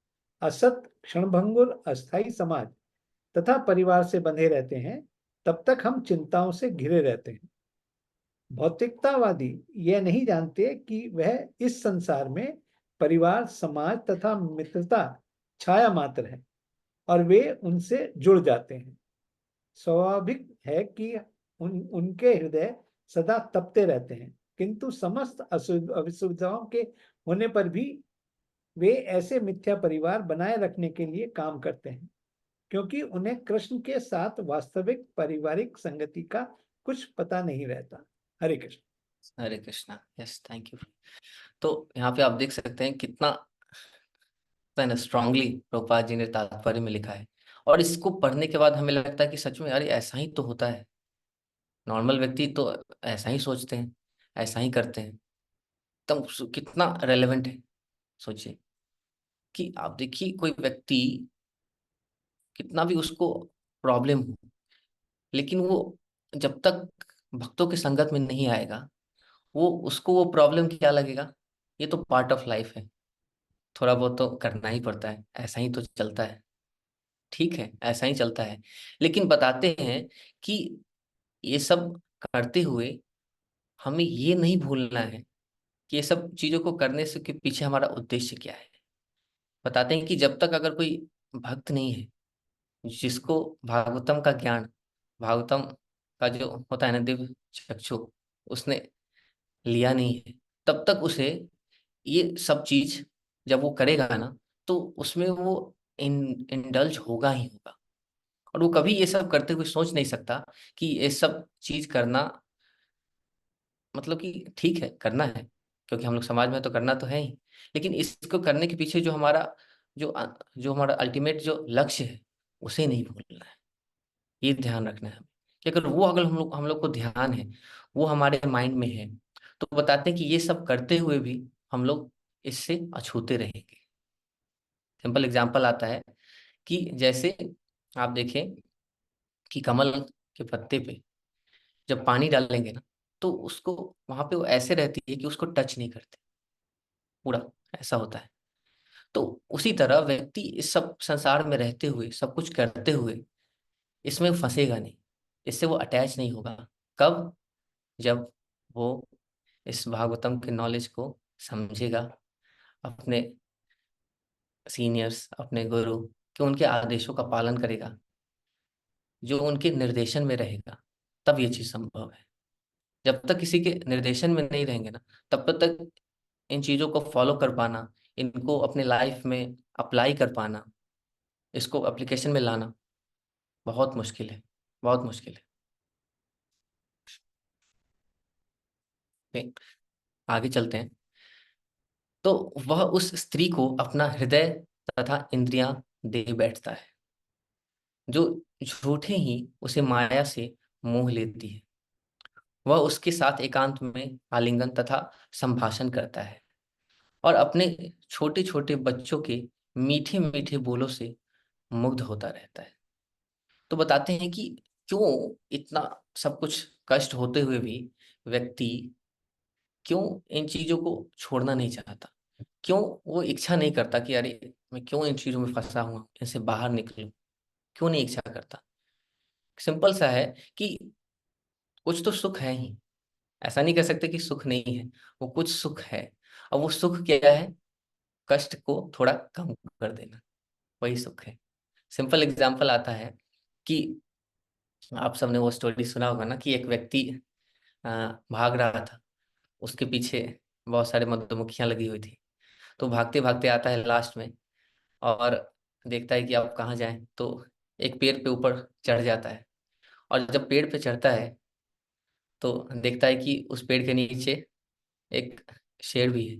असत, क्षणभंगुर, अस्थायी समाज तथा परिवार से बंधे रहते हैं तब तक हम चिंताओं से घिरे रहते हैं। भौतिकतावादी यह नहीं जानते कि वह इस संसार में परिवार, समाज तथा मित्रता छाया मात्र है और वे उनसे जुड़ जाते हैं। स्वाभाविक है कि उनके हृदय सदा तपते रहते हैं, किंतु समस्त असुविधाओं के होने पर भी वे ऐसे मिथ्या परिवार बनाए रखने के लिए काम करते हैं, क्योंकि उन्हें कृष्ण के साथ वास्तविक पारिवारिक संगति का कुछ पता नहीं रहता। Hare Krishna. Hare Krishna. Yes, thank you. तो यहाँ पे आप देख सकते हैं कितना स्ट्रांगली प्रभुपाद जी ने तात्पर्य में लिखा है, और इसको पढ़ने के बाद हमें लगता है कि सच में अरे ऐसा ही तो होता है। नॉर्मल व्यक्ति तो ऐसा ही सोचते हैं, ऐसा ही करते हैं। तब कितना रेलेवेंट है। सोचिए कि आप देखिए कोई व्यक्ति कितना भी उसको प्रॉब्लम हो, लेकिन वो जब तक भक्तों की संगत में नहीं आएगा, वो उसको वो प्रॉब्लम क्या लगेगा, ये तो पार्ट ऑफ लाइफ है, थोड़ा बहुत तो करना ही पड़ता है, ऐसा ही तो चलता है। ठीक है, ऐसा ही चलता है। लेकिन बताते हैं कि ये सब करते हुए हमें ये नहीं भूलना है कि ये सब चीजों को करने से के पीछे हमारा उद्देश्य क्या है। बताते हैं कि जब तक अगर कोई भक्त नहीं है, जिसको भागवतम का ज्ञान, भागवतम का जो होता है ना दिव्य चक्षु, उसने लिया नहीं है, तब तक उसे ये सब चीज जब वो करेगा ना, तो उसमें वो इंडल्ज होगा ही होगा। और वो कभी ये सब करते हुए सोच नहीं सकता कि ये सब चीज करना मतलब कि ठीक है, करना है, क्योंकि हम लोग समाज में तो करना तो है ही। लेकिन इसको करने के पीछे जो हमारा जो हमारा अल्टीमेट जो लक्ष्य है, उसे नहीं भूलना है। ये ध्यान रखना है हमें कि अगर वो अगर हम लोग को ध्यान है, वो हमारे माइंड में है, तो बताते हैं कि ये सब करते हुए भी हम लोग इससे अछूते रहेंगे। सिंपल एग्जांपल आता है कि जैसे आप देखें कि कमल के पत्ते पे जब पानी डालेंगे ना, तो उसको वहां पे वो ऐसे रहती है कि उसको टच नहीं करते, पूरा ऐसा होता है। तो उसी तरह व्यक्ति इस सब संसार में रहते हुए, सब कुछ करते हुए, इसमें फंसेगा नहीं, इससे वो अटैच नहीं होगा। कब? जब वो इस भागवतम के नॉलेज को समझेगा, अपने सीनियर्स, अपने गुरु के उनके आदेशों का पालन करेगा, जो उनके निर्देशन में रहेगा, तब ये चीज संभव है। जब तक किसी के निर्देशन में नहीं रहेंगे ना, तब तक इन चीजों को फॉलो कर पाना, इनको अपने लाइफ में अप्लाई कर पाना, इसको एप्लीकेशन में लाना बहुत मुश्किल है, बहुत मुश्किल है। ठीक, आगे चलते हैं। तो वह उस स्त्री को अपना हृदय तथा इंद्रियां दे बैठता है, जो झूठे ही उसे माया से मोह लेती है। वह उसके साथ एकांत में आलिंगन तथा संभाषण करता है, और अपने छोटे छोटे बच्चों के मीठे मीठे बोलों से मुग्ध होता रहता है। तो बताते हैं कि क्यों इतना सब कुछ कष्ट होते हुए भी व्यक्ति क्यों इन चीजों को छोड़ना नहीं चाहता, क्यों वो इच्छा नहीं करता कि अरे मैं क्यों इन चीजों में फंसा हुआ, इनसे बाहर निकलूं, क्यों नहीं इच्छा करता? सिंपल सा है कि कुछ तो सुख है ही, ऐसा नहीं कह सकते कि सुख नहीं है, वो कुछ सुख है। और वो सुख क्या है? कष्ट को थोड़ा कम कर देना, वही सुख है। सिंपल एग्जाम्पल आता है कि आप सबने वो स्टोरी सुना होगा ना कि एक व्यक्ति भाग रहा था, उसके पीछे बहुत सारे मधुमक्खियां लगी हुई थी। तो भागते भागते आता है लास्ट में, और देखता है कि आप कहाँ जाएं, तो एक पेड़ पे ऊपर चढ़ जाता है। और जब पेड़ पे चढ़ता है तो देखता है कि उस पेड़ के नीचे एक शेर भी है।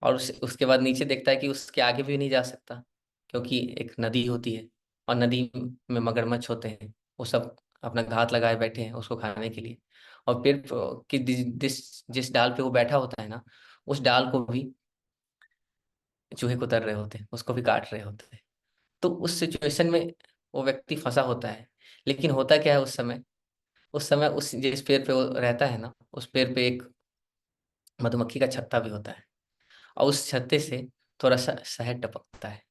और उसके बाद नीचे देखता है कि उसके आगे भी नहीं जा सकता, क्योंकि एक नदी होती है और नदी में मगरमच्छ होते हैं, वो सब अपना घात लगाए बैठे हैं उसको खाने के लिए। और पेड़ की जिस डाल पे वो बैठा होता है ना, उस डाल को भी चूहे कुतर रहे होते हैं, उसको भी काट रहे होते हैं। तो उस सिचुएशन में वो व्यक्ति फंसा होता है। लेकिन होता क्या है उस समय उस जिस पेड़ पे वो रहता है ना, उस पेड़ पे एक मधुमक्खी का छत्ता भी होता है। और उस छत्ते से थोड़ा सा शहद टपकता है।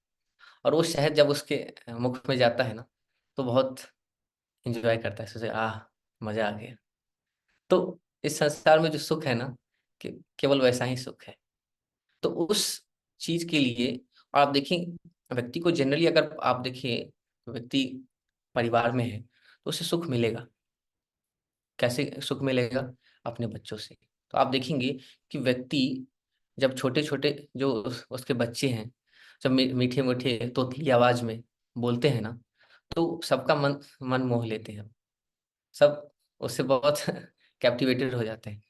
और वो शहद जब उसके मुख में जाता है ना, तो बहुत इंजॉय करता है, सोचे आह, मजा आ गया। तो इस संसार में जो सुख है ना, कि केवल वैसा ही सुख है। तो उस चीज के लिए, और आप देखिए व्यक्ति को जनरली, अगर आप देखिए व्यक्ति परिवार में है तो उसे सुख मिलेगा। कैसे सुख मिलेगा? अपने बच्चों से। तो आप देखेंगे कि व्यक्ति जब छोटे छोटे जो उसके बच्चे हैं, जब मीठे मीठे तोतली आवाज में बोलते हैं ना, तो सबका मन मन मोह लेते हैं। सब उससे बहुत कैप्टिवेटेड हो जाते हैं।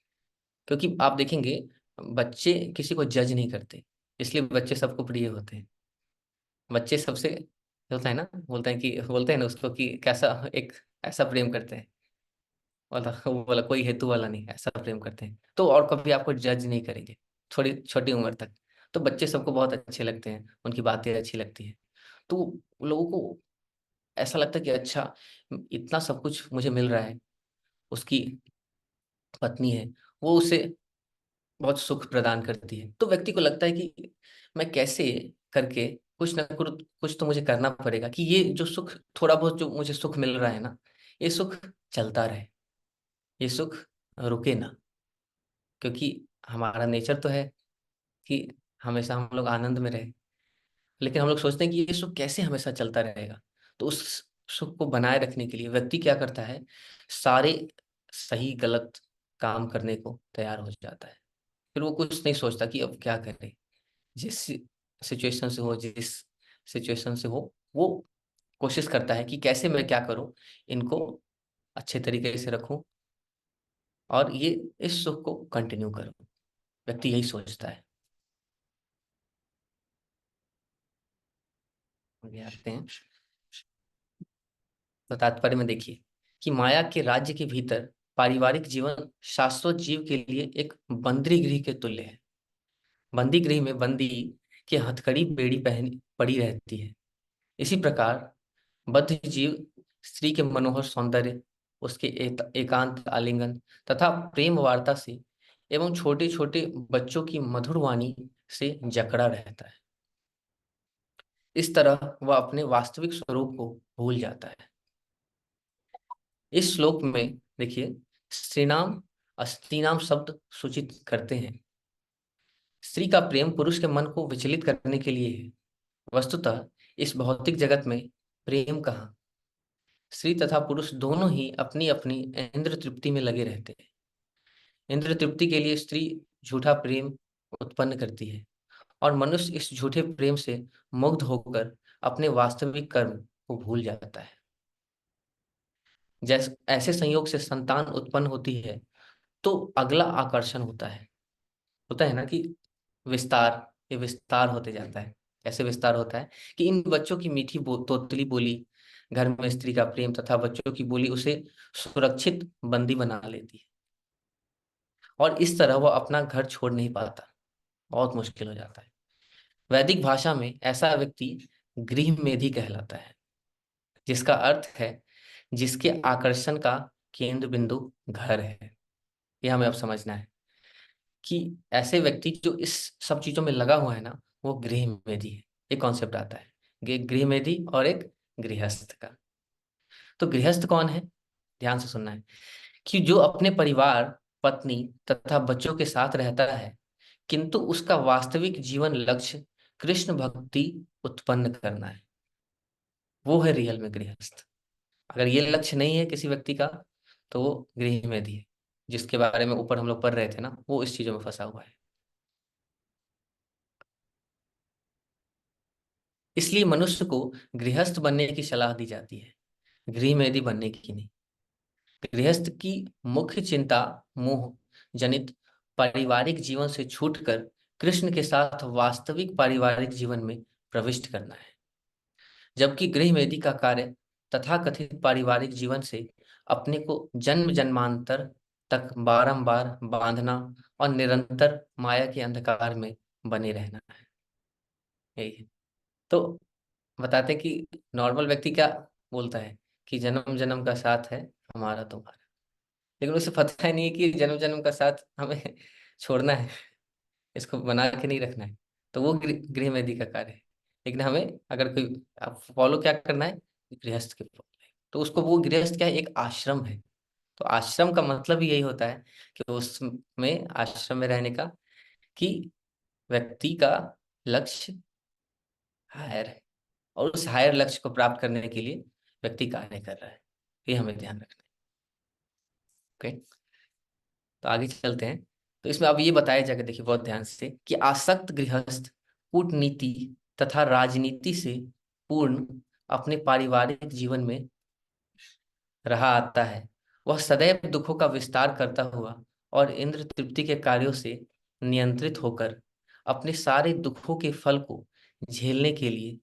क्योंकि आप देखेंगे बच्चे किसी को जज नहीं करते, इसलिए बच्चे सबको प्रिय होते हैं। बच्चे सबसे होता है ना, बोलते हैं ना उसको कि कैसा एक ऐसा प्रेम करते हैं, वो बोला कोई हेतु वाला नहीं, ऐसा प्रेम करते हैं। तो और कभी आपको जज नहीं करेंगे थोड़ी छोटी उम्र तक। तो बच्चे सबको बहुत अच्छे लगते हैं, उनकी बातें अच्छी लगती हैं। तो लोगों को ऐसा लगता है कि अच्छा, इतना सब कुछ मुझे मिल रहा है। उसकी पत्नी है, वो उसे बहुत सुख प्रदान करती है। तो व्यक्ति को लगता है कि मैं कैसे करके कुछ ना कुछ तो मुझे करना पड़ेगा कि ये जो सुख, थोड़ा बहुत जो मुझे सुख मिल रहा है ना, ये सुख चलता रहे, ये सुख रुके ना। क्योंकि हमारा नेचर तो है कि हमेशा हम लोग आनंद में रहे। लेकिन हम लोग सोचते हैं कि ये सुख कैसे हमेशा चलता रहेगा। तो उस सुख को बनाए रखने के लिए व्यक्ति क्या करता है? सारे सही गलत काम करने को तैयार हो जाता है। फिर वो कुछ नहीं सोचता कि अब क्या करे। जिस सिचुएशन से हो, वो कोशिश करता है कि कैसे मैं क्या करूं, इनको अच्छे तरीके से रखूं और ये इस सुख को कंटिन्यू करूं। व्यक्ति यही सोचता है। आगे आते हैं। तो तात्पर्य में देखिए कि माया के राज्य के भीतर पारिवारिक जीवन शाश्वत जीव के लिए एक बंदी गृह के तुल्य है। बंदी गृह में बंदी की हथकड़ी बेड़ी पहनी पड़ी रहती है। इसी प्रकार बद्ध जीव स्त्री के मनोहर सौंदर्य, उसके एकांत आलिंगन तथा प्रेम वार्ता से एवं छोटे छोटे बच्चों की मधुर वाणी से जकड़ा रहता है। इस तरह वह अपने वास्तविक स्वरूप को भूल जाता है। इस श्लोक में देखिए, स्त्रीणाम अस्त्रीणाम शब्द सूचित करते हैं। स्त्री का प्रेम पुरुष के मन को विचलित करने के लिए है। वस्तुतः इस भौतिक जगत में प्रेम कहाँ, स्त्री तथा पुरुष दोनों ही अपनी अपनी इंद्र तृप्ति में लगे रहते हैं। इंद्र तृप्ति के लिए स्त्री झूठा प्रेम उत्पन्न करती है और मनुष्य इस झूठे प्रेम से मुग्ध होकर अपने वास्तविक कर्म को भूल जाता है। जैसे ऐसे संयोग से संतान उत्पन्न होती है तो अगला आकर्षण होता है ना कि विस्तार, ये विस्तार होते जाता है। कैसे विस्तार होता है? कि इन बच्चों की मीठी तोतली बोली, घर में स्त्री का प्रेम तथा बच्चों की बोली उसे सुरक्षित बंदी बना लेती है। और इस तरह वह अपना घर छोड़ नहीं पाता, बहुत मुश्किल हो जाता है। वैदिक भाषा में ऐसा व्यक्ति गृह मेधी कहलाता है, जिसका अर्थ है जिसके आकर्षण का केंद्र बिंदु घर है। यह हमें अब समझना है। कि ऐसे व्यक्ति जो इस सब चीजों में लगा हुआ है ना, वो गृह मेधी है। एक कॉन्सेप्ट आता है, गृह मेधी और एक गृहस्थ का। तो गृहस्थ कौन है, ध्यान से सुनना है, कि जो अपने परिवार, पत्नी तथा बच्चों के साथ रहता है, किंतु उसका वास्तविक जीवन लक्ष्य कृष्ण भक्ति उत्पन्न करना है, वो है रियल में गृहस्थ। अगर ये लक्ष्य नहीं है किसी व्यक्ति का, तो वो गृह मेधी है, जिसके बारे में ऊपर हम लोग पढ़ रहे थे ना, वो इस चीजों में फंसा हुआ है। इसलिए मनुष्य को गृहस्थ बनने की सलाह दी जाती है, गृह मेधी बनने की नहीं। गृहस्थ की मुख्य चिंता मोह जनित पारिवारिक जीवन से छूटकर कृष्ण के साथ वास्तविक पारिवारिक जीवन में प्रविष्ट करना है, जबकि गृह मेधी का कार्य तथाकथित पारिवारिक जीवन से अपने को जन्म जन्मांतर तक बारंबार बांधना और निरंतर माया के अंधकार में बने रहना है। यही है। तो बताते कि नॉर्मल व्यक्ति क्या बोलता है कि जन्म जन्म का साथ है हमारा तुम्हारा, लेकिन उसे पता ही नहीं है कि जन्म जन्म का साथ हमें छोड़ना है, इसको बना के नहीं रखना है। तो वो गृह मेदी का कार्य है। लेकिन हमें अगर कोई फॉलो क्या करना है, गृहस्थ के follow। तो उसको वो गृहस्थ क्या है, एक आश्रम है। तो आश्रम का मतलब ही यही होता है कि उसमें आश्रम में रहने का, कि व्यक्ति का लक्ष्य हायर है, और उस हायर लक्ष्य को प्राप्त करने के लिए व्यक्ति कार्य कर रहा है। ये हमें ध्यान रखना है। ओके, तो आगे चलते हैं। तो इसमें अब ये बताया जाएगा, देखिए बहुत ध्यान से, कि आसक्त गृहस्थ कूटनीति तथा राजनीति से पूर्ण अपने पारिवारिक जीवन में रहा आता है। वह सदैव दुखों का विस्तार करता हुआ और इंद्र तृप्ति के कार्यों से नियंत्रित होकर अपने सारे दुखों के फल को झेलने के लिए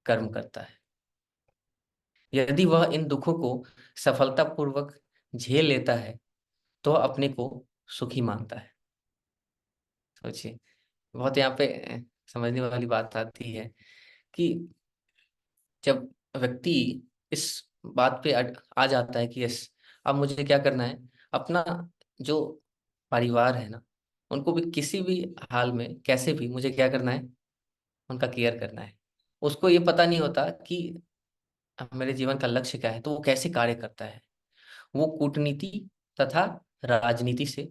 कर्म करता है। यदि वह इन दुखों को सफलतापूर्वक झेल लेता है, तो वह अपने को सुखी मानता है। सोचिए, बहुत यहाँ पे समझने वाली बात आती है कि जब व्यक्ति इस बात पे आ जाता है कि यस, अब मुझे क्या करना है, अपना जो परिवार है ना, उनको भी किसी भी हाल में कैसे भी मुझे क्या करना है, उनका केयर करना है। उसको ये पता नहीं होता कि मेरे जीवन का लक्ष्य क्या है, तो वो कैसे कार्य करता है। वो कूटनीति तथा राजनीति से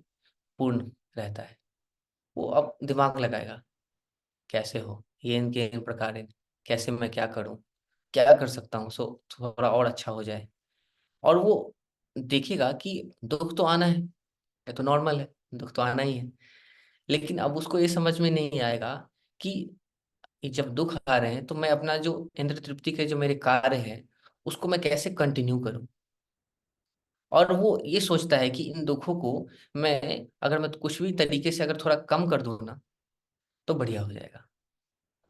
पूर्ण रहता है। वो अब दिमाग लगाएगा, कैसे हो ये, इनके इन प्रकार है, कैसे मैं क्या करूं, क्या कर सकता हूँ सो थोड़ा और अच्छा हो जाए। और वो देखेगा कि दुख तो आना है, ये तो नॉर्मल है, दुख तो आना ही है। लेकिन अब उसको ये समझ में नहीं आएगा कि ये जब दुख आ रहे हैं, तो मैं अपना जो इंद्र तृप्ति के जो मेरे कार्य हैं, उसको मैं कैसे कंटिन्यू करूं। और वो ये सोचता है कि इन दुखों को मैं, अगर मैं कुछ भी तरीके से अगर थोड़ा कम कर दूं ना, तो बढ़िया हो जाएगा।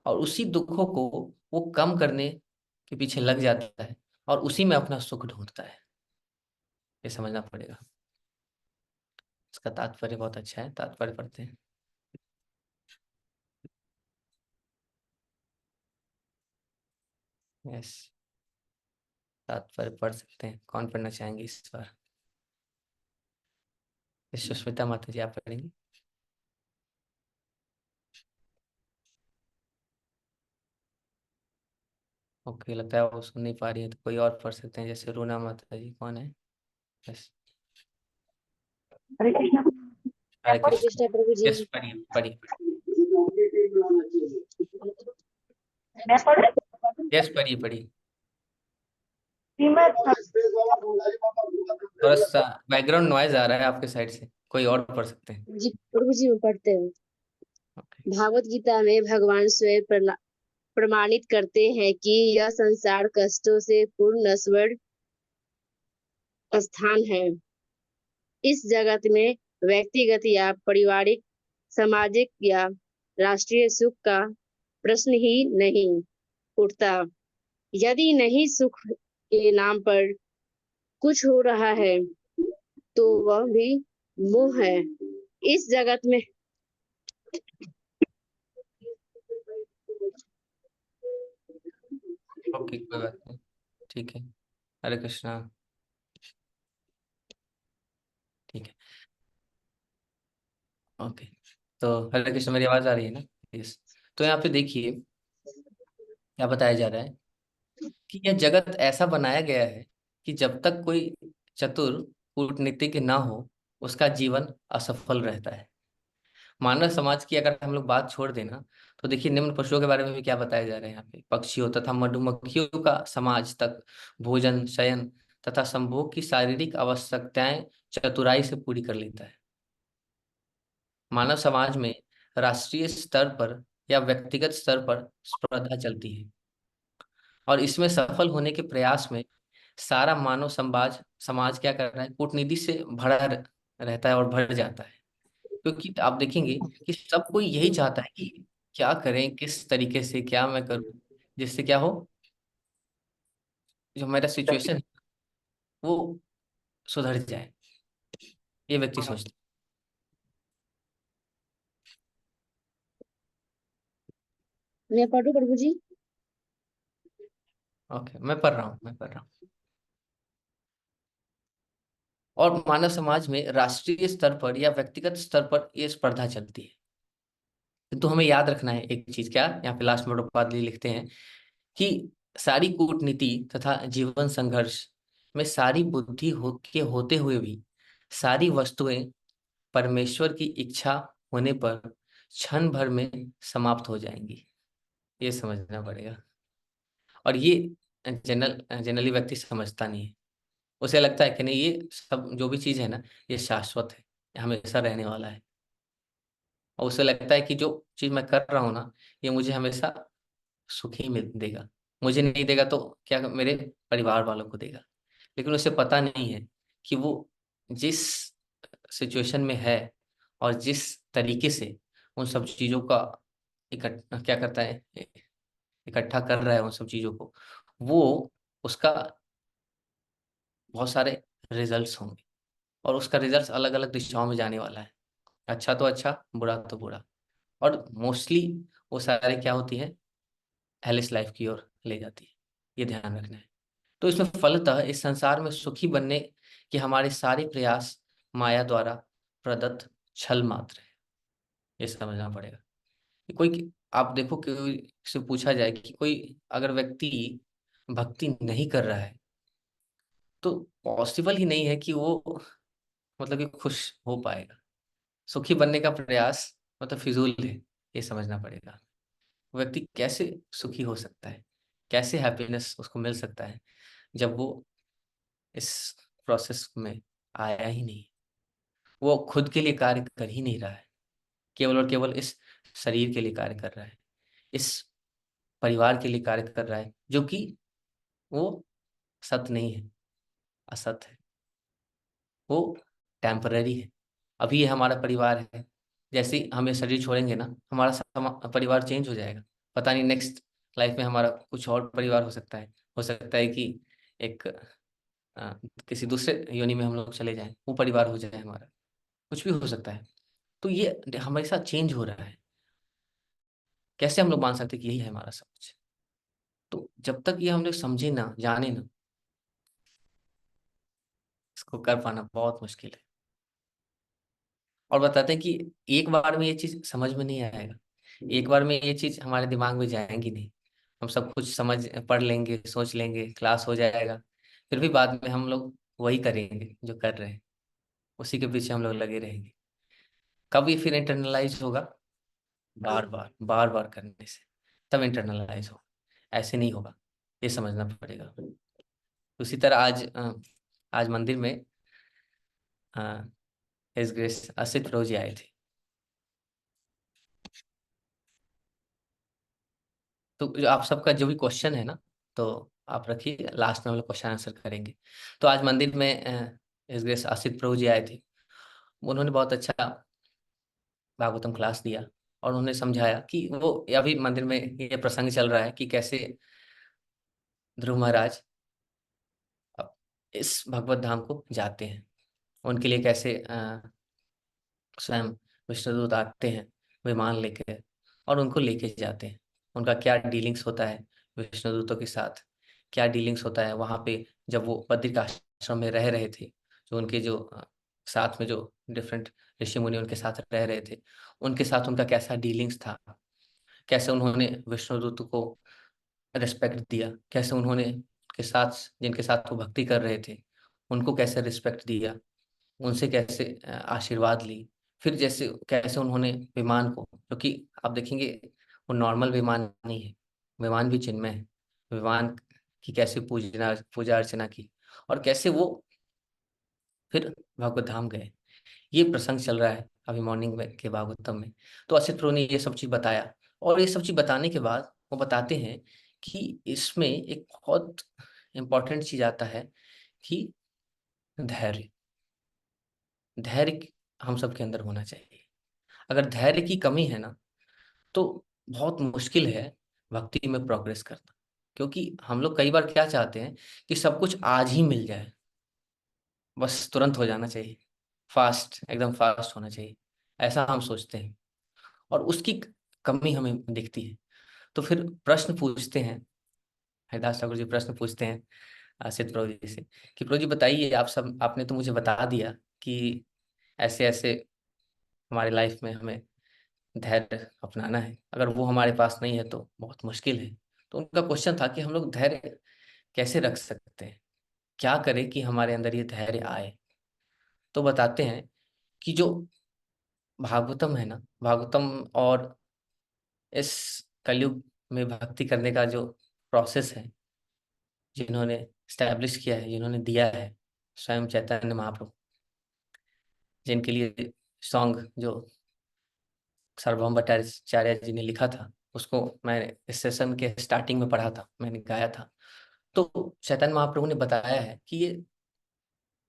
और उसी दुखों को वो कम करने के पीछे लग जाता है, और उसी में अपना सुख ढूंढता है। ये समझना पड़ेगा। इसका तात्पर्य बहुत अच्छा है, तात्पर्य पढ़ते हैं। यस, तात्पर्य पढ़ सकते हैं। कौन पढ़ना चाहेंगे इस बार? सुष्मिता माता जी, आप पढ़ेंगे? ओके, लगता है वो सुन नहीं पा रही है, तो कोई और पढ़ सकते हैं, जैसे रूना माता जी। कौन है? यस, हरे कृष्णा। हरे हरे कृष्ण। कृष्णा प्रभु जी। यस, पढ़िए पढ़िए। मैं पढ़ यस, पढ़िए पढ़िए। श्रीमद् थोड़ा सा बैकग्राउंड नॉइज आ रहा है आपके साइड से, कोई और पढ़ सकते हैं। जी प्रभु जी में पढ़ते हैं। ओके। भागवत गीता में भगवान स्वयं प्रमाणित करते हैं कि यह संसार कष्टों से पूर्ण नश्वर स्थान है। इस जगत में व्यक्तिगत या पारिवारिक, सामाजिक या राष्ट्रीय सुख का प्रश्न ही नहीं उठता। यदि नहीं सुख के नाम पर कुछ हो रहा है, तो वह भी मोह है। इस जगत में ओके, कोई बात नहीं, ठीक है। हरे कृष्णा। ठीक है। ओके। तो हरे कृष्ण, मेरी आवाज आ रही है ना? यस। तो यहाँ पे देखिए क्या बताया जा रहा है कि यह जगत ऐसा बनाया गया है कि जब तक कोई चतुर कूटनीतिज्ञ ना हो, उसका जीवन असफल रहता है। मानव समाज की अगर हम लोग बात छोड़ देना, तो देखिए निम्न पशुओं के बारे में भी क्या बताया जा रहा है यहाँ पे। पक्षियों तथा मधुमक्खियों का समाज तक भोजन, शयन तथा संभोग की शारीरिक आवश्यकताएं चतुराई से पूरी कर लेता है। मानव समाज में राष्ट्रीय स्तर पर या व्यक्तिगत स्तर पर स्पर्धा चलती है, और इसमें सफल होने के प्रयास में सारा मानव समाज समाज क्या कर रहा है, कूटनीति से भरा रहता है और भर जाता है। क्योंकि आप देखेंगे कि सब कोई यही चाहता है कि क्या करें, किस तरीके से क्या मैं करूं जिससे क्या हो, जो मेरा सिचुएशन है वो सुधर जाए, ये व्यक्ति सोचता मैं पढ़ू प्रभु जी? है। ओके, मैं पढ़ रहा हूँ। और मानव समाज में राष्ट्रीय स्तर पर या व्यक्तिगत स्तर पर ये स्पर्धा चलती है। तो हमें याद रखना है एक चीज, क्या यहाँ पे लास्ट में डॉक्टर लिखते हैं कि सारी कूटनीति तथा जीवन संघर्ष में सारी बुद्धि के होते हुए भी सारी वस्तुएं परमेश्वर की इच्छा होने पर क्षण भर में समाप्त हो जाएंगी। ये समझना पड़ेगा। और ये जनरली व्यक्ति समझता नहीं है। उसे लगता है कि नहीं, ये सब जो भी चीज है ना, ये शाश्वत है, ये हमेशा रहने वाला है। और उसे लगता है कि जो चीज मैं कर रहा हूँ ना, ये मुझे हमेशा सुख ही मिल देगा। मुझे नहीं देगा तो क्या, मेरे परिवार वालों को देगा। लेकिन उसे पता नहीं है कि वो जिस सिचुएशन में है और जिस तरीके से उन सब चीजों का इकट्ठा क्या करता है, इकट्ठा कर रहा है उन सब चीजों को, वो उसका बहुत सारे रिजल्ट्स होंगे। और उसका रिजल्ट अलग अलग दिशाओं में जाने वाला है। अच्छा तो अच्छा, बुरा तो बुरा। और मोस्टली वो सारे क्या होती है, हेलिस लाइफ की ओर ले जाती है। ये ध्यान रखना है। तो इसमें फलतः इस संसार में सुखी बनने के हमारे सारे प्रयास माया द्वारा प्रदत्त छल मात्र है। ये समझना पड़ेगा कि कोई, आप देखो कि से पूछा जाए कि कोई अगर व्यक्ति भक्ति नहीं कर रहा है, तो पॉसिबल ही नहीं है कि वो मतलब कि खुश हो पाएगा। सुखी बनने का प्रयास मतलब फिजूल है, ये समझना पड़ेगा। व्यक्ति कैसे सुखी हो सकता है, कैसे हैप्पीनेस उसको मिल सकता है, जब वो इस प्रोसेस में आया ही नहीं, वो खुद के लिए कार्य कर ही नहीं रहा है, केवल और केवल इस शरीर के लिए कार्य कर रहा है, इस परिवार के लिए कार्य कर रहा है, जो कि वो सत्य नहीं है, असत है, वो टेम्पररी है। अभी ये हमारा परिवार है, जैसे ही हम ये शरीर छोड़ेंगे ना, हमारा परिवार चेंज हो जाएगा। पता नहीं नेक्स्ट लाइफ में हमारा कुछ और परिवार हो सकता है। हो सकता है कि एक अ, किसी दूसरे योनि में हम लोग चले जाएं, वो परिवार हो जाए हमारा, कुछ भी हो सकता है। तो ये हमारे साथ चेंज हो रहा है। कैसे हम लोग मान सकते हैं कि यही है हमारा सब कुछ? तो जब तक ये हम लोग समझे ना, जाने ना, इसको कर पाना बहुत मुश्किल है। और बताते हैं कि एक बार में ये चीज समझ में नहीं आएगा, एक बार में ये चीज हमारे दिमाग में जाएंगी नहीं। हम सब कुछ समझ पढ़ लेंगे, सोच लेंगे, क्लास हो जाएगा, फिर भी बाद में हम लोग वही करेंगे जो कर रहे हैं, उसी के पीछे हम लोग लगे रहेंगे। कब ये फिर इंटरनलाइज होगा? बार बार करने से तब इंटरनलाइज हो, ऐसे नहीं होगा। ये समझना पड़ेगा। उसी तरह आज मंदिर में हिज ग्रेस असित रोजी आए थे। तो जो आप सबका जो भी क्वेश्चन है ना, तो आप रखिए, लास्ट में हम लोग क्वेश्चन आंसर करेंगे। तो आज मंदिर में हिज ग्रेस असित प्रभु जी आए थे। उन्होंने बहुत अच्छा भागवतम क्लास दिया, और उन्होंने समझाया कि वो अभी मंदिर में ये प्रसंग चल रहा है कि कैसे ध्रुव महाराज अब इस भगवत धाम को जाते हैं। उनके लिए कैसे स्वयं विष्णुदूत आते हैं विमान लेके, और उनको लेके जाते हैं। उनका क्या डीलिंग्स होता है विष्णुदूतों के साथ, क्या डीलिंग्स होता है वहाँ पे जब वो बद्रिक आश्रम में रह रहे थे। जो उनके जो साथ में जो डिफरेंट ऋषि मुनि उनके साथ रह रहे थे, उनके साथ उनका कैसा डीलिंग्स था, कैसे उन्होंने विष्णुदूत को रिस्पेक्ट दिया, कैसे उन्होंने के साथ जिनके साथ वो भक्ति कर रहे थे उनको कैसे रिस्पेक्ट दिया, उनसे कैसे आशीर्वाद ली। फिर जैसे कैसे उन्होंने विमान को, क्योंकि आप देखेंगे वो नॉर्मल विमान नहीं है, विमान भी चिन्मय है, विमान की कैसे पूजा अर्चना की, और कैसे वो फिर भागवत धाम गए। ये प्रसंग चल रहा है अभी मॉर्निंग में के भागवतम में। तो असित प्रभु ने ये सब चीज बताया, और ये सब चीज बताने के बाद वो बताते हैं कि इसमें एक बहुत इंपॉर्टेंट चीज आता है कि धैर्य। धैर्य हम सबके अंदर होना चाहिए। अगर धैर्य की कमी है ना तो बहुत मुश्किल है भक्ति में प्रोग्रेस करना, क्योंकि हम लोग कई बार क्या चाहते हैं कि सब कुछ आज ही मिल जाए, बस तुरंत हो जाना चाहिए, फास्ट, एकदम फास्ट होना चाहिए, ऐसा हम सोचते हैं, और उसकी कमी हमें दिखती है। तो फिर प्रश्न पूछते हैं, हरिदास ठाकुर जी प्रश्न पूछते हैं सिद्ध प्रभु जी से कि प्रभु जी बताइए, आपने तो मुझे बता दिया कि ऐसे ऐसे हमारे लाइफ में हमें धैर्य अपनाना है, अगर वो हमारे पास नहीं है तो बहुत मुश्किल है। तो उनका क्वेश्चन था कि हम लोग धैर्य कैसे रख सकते हैं, क्या करें कि हमारे अंदर ये धैर्य आए। तो बताते हैं कि जो भागवतम है ना, भागवतम और इस कलयुग में भक्ति करने का जो प्रोसेस है, जिन्होंने स्टैब्लिश किया है, जिन्होंने दिया है, स्वयं चैतन्य महाप्रभु, जिनके लिए सॉन्ग जो सार्वभौम भट्टाचार्य जी ने लिखा था, उसको मैं इस सेशन के स्टार्टिंग में पढ़ा था, मैंने गाया था। तो चैतन्य महाप्रभु ने बताया है कि ये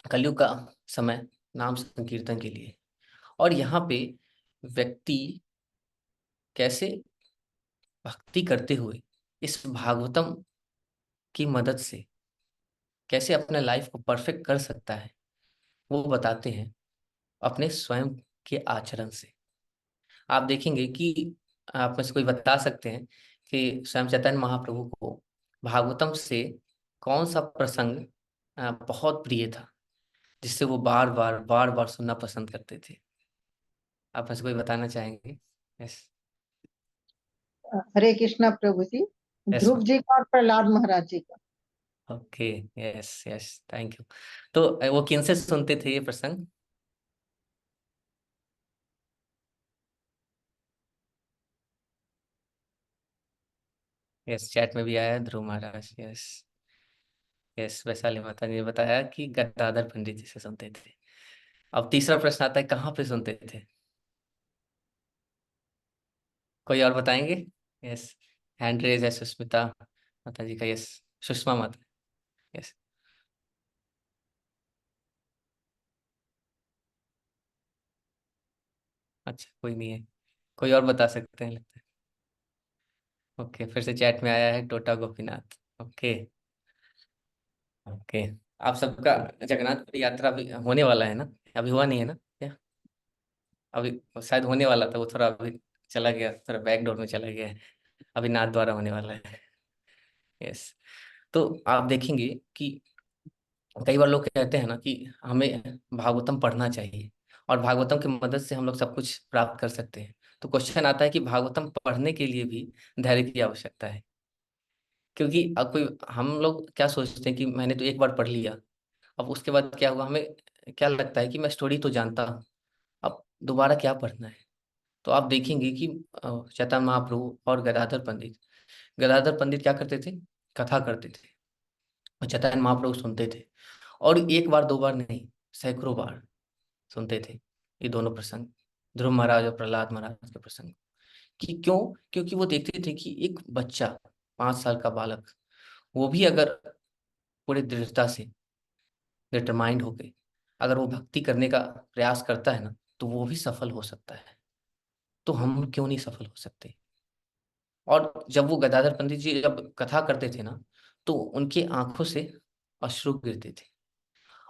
कलयुग का समय नाम संकीर्तन के लिए, और यहाँ पे व्यक्ति कैसे भक्ति करते हुए इस भागवतम की मदद से कैसे अपने लाइफ को परफेक्ट कर सकता है, वो बताते हैं अपने स्वयं के आचरण से। आप देखेंगे कि आप में से कोई बता सकते हैं कि स्वयं चैतन्य महाप्रभु को भागवतम से कौन सा प्रसंग बहुत प्रिय था, जिससे वो बार बार सुनना पसंद करते थे। आप में से कोई बताना चाहेंगे? यस। हरे कृष्णा प्रभु जी। यस ध्रुव जी का और प्रहलाद महाराज जी का। Okay. Yes yes, thank you. तो वो किन से सुनते थे ये प्रसंग? यस, चैट में भी आया है, ध्रुव महाराज। यस यस, वैशाली माता ने बताया कि गदाधर पंडित जी से सुनते थे। अब तीसरा प्रश्न आता है, कहाँ पे सुनते थे? कोई और बताएंगे? यस, हैंड रेज है सुष्मिता माता जी का। यस, सुषमा माता। यस, अच्छा कोई नहीं है, कोई और बता सकते हैं लगता है। ओके, फिर से चैट में आया है टोटा गोपीनाथ। Okay okay. आप सबका जगन्नाथ यात्रा भी होने वाला है ना? अभी हुआ नहीं है ना क्या? अभी शायद होने वाला था, वो थोड़ा अभी चला गया, थोड़ा बैक डोर में चला गया है, अभी नाथ द्वारा होने वाला है। यस। तो आप देखेंगे कि कई बार लोग कहते हैं ना कि हमें भागवतम पढ़ना चाहिए, और भागवतम की मदद से हम लोग सब कुछ प्राप्त कर सकते हैं। तो क्वेश्चन आता है कि भागवतम पढ़ने के लिए भी धैर्य की आवश्यकता है, क्योंकि अब कोई, हम लोग क्या सोचते हैं कि मैंने तो एक बार पढ़ लिया, अब उसके बाद क्या हुआ, हमें क्या लगता है कि मैं स्टोरी तो जानता हूँ, अब दोबारा क्या पढ़ना है। तो आप देखेंगे कि चैतन्य महाप्रभु और गदाधर पंडित क्या करते थे? कथा करते थे, और चैतन्य महाप्रभु सुनते थे, और एक बार दो बार नहीं, सैकड़ों बार सुनते थे ये दोनों प्रसंग, ध्रुव महाराज और प्रहलाद महाराज के प्रसंग। कि क्यों? क्योंकि वो देखते थे कि एक बच्चा, 5 साल का बालक, वो भी अगर पूरे दृढ़ता से डिटरमाइंड होके अगर वो भक्ति करने का प्रयास करता है ना, तो वो भी सफल हो सकता है। तो हम क्यों नहीं सफल हो सकते? और जब वो गदाधर पंडित जी जब कथा करते थे ना, तो उनकी आंखों से अश्रु गिरते थे।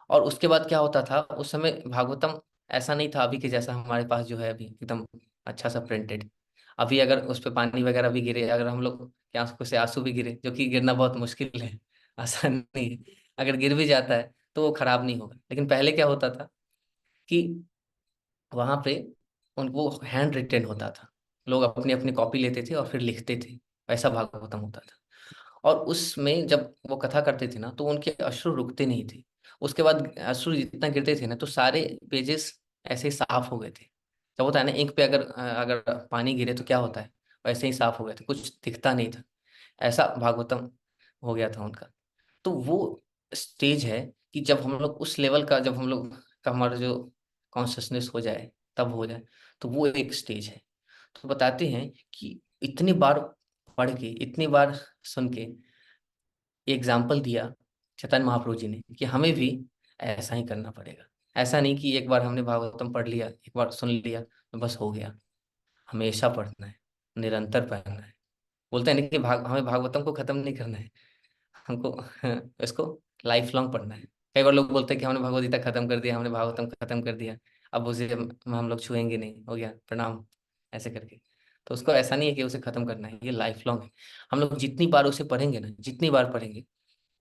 और उसके बाद क्या होता था, उस समय भागवतम ऐसा नहीं था अभी के जैसा हमारे पास जो है अभी एकदम अच्छा सा प्रिंटेड। अभी अगर उस पर पानी वगैरह भी गिरे, अगर हम लोग की आंखों से आंसू भी गिरे, जो कि गिरना बहुत मुश्किल है, आसान नहीं है, अगर गिर भी जाता है तो वो खराब नहीं होगा। लेकिन पहले क्या होता था कि वहां पे उनको हैंड रिटेन होता था, लोग अपनी अपनी कॉपी लेते थे और फिर लिखते थे, वैसा भागवतम होता था। और उसमें जब वो कथा करते थे ना तो उनके अश्रु रुकते नहीं थे। उसके बाद अश्रु जितना गिरते थे ना तो सारे पेजेस ऐसे ही साफ हो गए थे। जब होता है ना इंक पे अगर पानी गिरे तो क्या होता है, वैसे ही साफ हो गए थे, कुछ दिखता नहीं था। ऐसा भागवतम हो गया था उनका। तो वो स्टेज है कि जब हम लोग उस लेवल का, जब हम लोग का हमारा जो कॉन्शियसनेस हो जाए, तब हो जाए, तो वो एक स्टेज है। तो बताते हैं कि इतनी बार पढ़ के, इतनी बार सुन के एग्जाम्पल दिया चैतन्य महाप्रभु जी ने कि हमें भी ऐसा ही करना पड़ेगा। ऐसा नहीं कि एक बार हमने भागवतम पढ़ लिया, एक बार सुन लिया तो बस हो गया। हमेशा पढ़ना है, निरंतर पढ़ना है। बोलते हैं ना कि हमें भागवतम को खत्म नहीं करना है, हमको इसको लाइफ लॉन्ग पढ़ना है। कई बार लोग बोलते हैं कि हमने भगवद गीता खत्म कर दिया, हमने भागवतम खत्म कर दिया, अब उसे हम लोग छुएंगे नहीं, हो गया प्रणाम, ऐसे करके। तो उसको ऐसा नहीं है कि उसे खत्म करना है, ये लाइफ लॉन्ग है। हम लोग जितनी बार उसे पढ़ेंगे ना, जितनी बार पढ़ेंगे,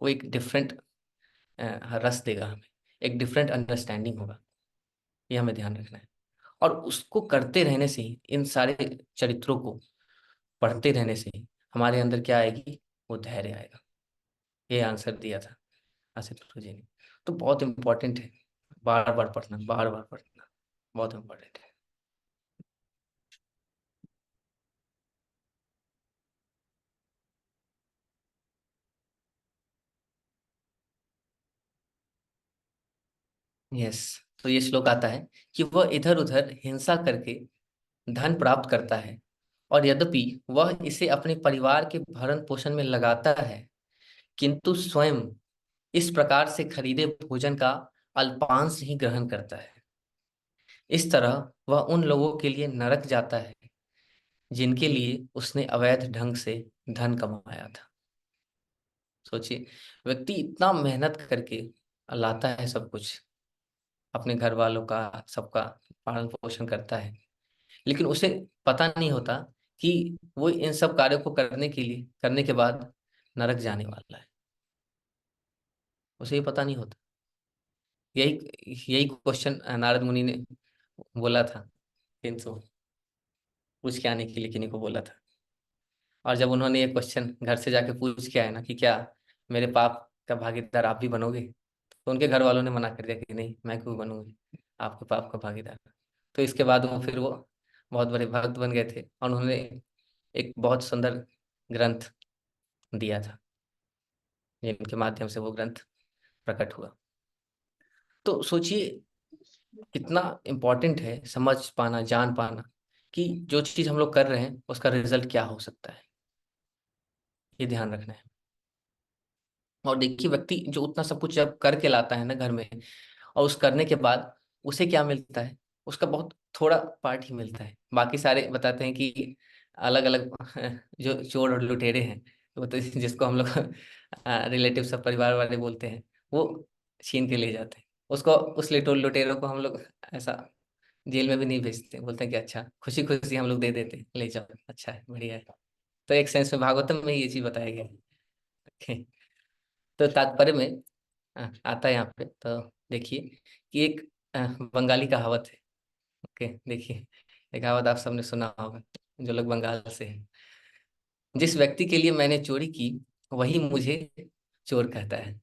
वो एक डिफरेंट रस देगा हमें, एक डिफरेंट अंडरस्टैंडिंग होगा। ये हमें ध्यान रखना है। और उसको करते रहने से ही, इन सारे चरित्रों को पढ़ते रहने से ही हमारे अंदर क्या आएगी, वो धैर्य आएगा। ये आंसर दिया था आसिफ प्रभु जी ने। तो बहुत इंपॉर्टेंट है, बार बार पढ़ना, बार बार पढ़ना बहुत इंपॉर्टेंट है। यस। तो ये श्लोक आता है कि वह इधर उधर हिंसा करके धन प्राप्त करता है, और यद्यपि वह इसे अपने परिवार के भरण पोषण में लगाता है, किंतु स्वयं इस प्रकार से खरीदे भोजन का अल्पांश ही ग्रहण करता है। इस तरह वह उन लोगों के लिए नरक जाता है जिनके लिए उसने अवैध ढंग से धन कमाया था। सोचिए, व्यक्ति इतना मेहनत करके लाता है सब कुछ, अपने घर वालों का, सबका पालन पोषण करता है, लेकिन उसे पता नहीं होता कि वो इन सब कार्यों को करने के बाद नरक जाने वाला है। उसे ये पता नहीं होता। यही यही क्वेश्चन नारद मुनि ने बोला था, किंतु पूछ के आने के लिए किन्हीं को बोला था। और जब उन्होंने ये क्वेश्चन घर से जाके पूछ के आए ना कि क्या मेरे पाप का भागीदार आप भी बनोगे, तो उनके घर वालों ने मना कर दिया कि नहीं, मैं क्यों बनूंगी आपके पाप का भागीदार। तो इसके बाद वो बहुत बड़े भक्त बन गए थे, और उन्होंने एक बहुत सुंदर ग्रंथ दिया था, जिनके माध्यम से वो ग्रंथ प्रकट हुआ। तो सोचिए कितना इम्पोर्टेंट है समझ पाना, जान पाना कि जो चीज हम लोग कर रहे हैं उसका रिजल्ट क्या हो सकता है। ये ध्यान रखना है। और देखिए, व्यक्ति जो उतना सब कुछ जब करके लाता है ना घर में, और उस करने के बाद उसे क्या मिलता है, उसका बहुत थोड़ा पार्ट ही मिलता है। बाकी सारे बताते हैं कि अलग अलग जो चोर और लुटेरे हैं, वो तो जिसको हम लोग रिलेटिव सब परिवार वाले बोलते हैं, वो छीन के ले जाते हैं उसको। उस लुटेरों को हम लोग ऐसा जेल में भी नहीं भेजते, बोलते हैं कि अच्छा, खुशी खुशी हम लोग दे देते हैं, ले जाओ, अच्छा है, बढ़िया है। तो एक सेंस में भागवतम में ये चीज बताया गया है। तो तात्पर्य में आता है यहाँ पे। तो देखिए कि एक बंगाली कहावत है। ओके, देखिए, ये कहावत आप सबने सुना होगा, जो लोग बंगाल से हैं। जिस व्यक्ति के लिए मैंने चोरी की, वही मुझे चोर कहता है।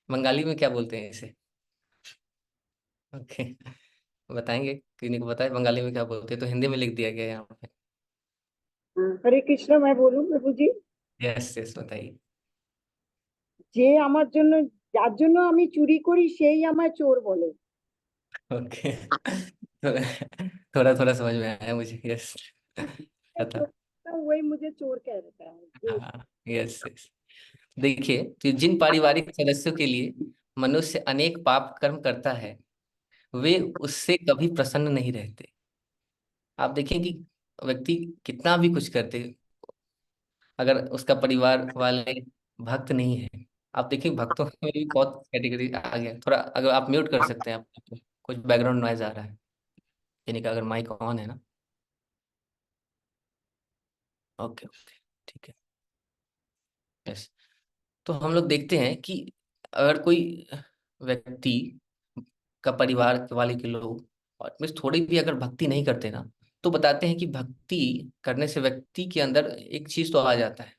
बंगाली में क्या बोलते हैं इसे? ओके, बताएंगे, किन्हीं को बताए बंगाली में क्या बोलते हैं? तो हिंदी में लिख दिया गया है यहाँ पे। হরে কৃষ্ণ मैं बोलूं प्रभुजी। यस यस, बताइए। যে আমার জন্য যার জন্য আমি চুরি করি সেই আমায় চোর বলে। ओके, थोड़ा थोड़ा समझ में आया मुझे। यस, मैं था। चोर करता हूं, वही मुझे चोर कह देता है जो। हाँ, यस यस। देखिए, तो जिन पारिवारिक सदस्यों के लिए मनुष्य अनेक पाप कर्म करता है, वे उससे कभी प्रसन्न नहीं रहते। आप देखें कि व्यक्ति कितना भी कुछ करते, अगर उसका परिवार वाले भक्त नहीं है। आप देखिए, भक्तों में भी बहुत कैटेगरी आ गया। थोड़ा अगर आप म्यूट कर सकते हैं, आप कुछ बैकग्राउंड नॉइज आ रहा है, यानी कि अगर माइक ऑन है ना। ओके ओके, ठीक है। यस। तो हम लोग देखते हैं कि अगर कोई व्यक्ति का परिवार वाले के लोग और मीन्स थोड़ी भी अगर भक्ति नहीं करते ना, तो बताते हैं कि भक्ति करने से व्यक्ति के अंदर एक चीज तो आ जाता है।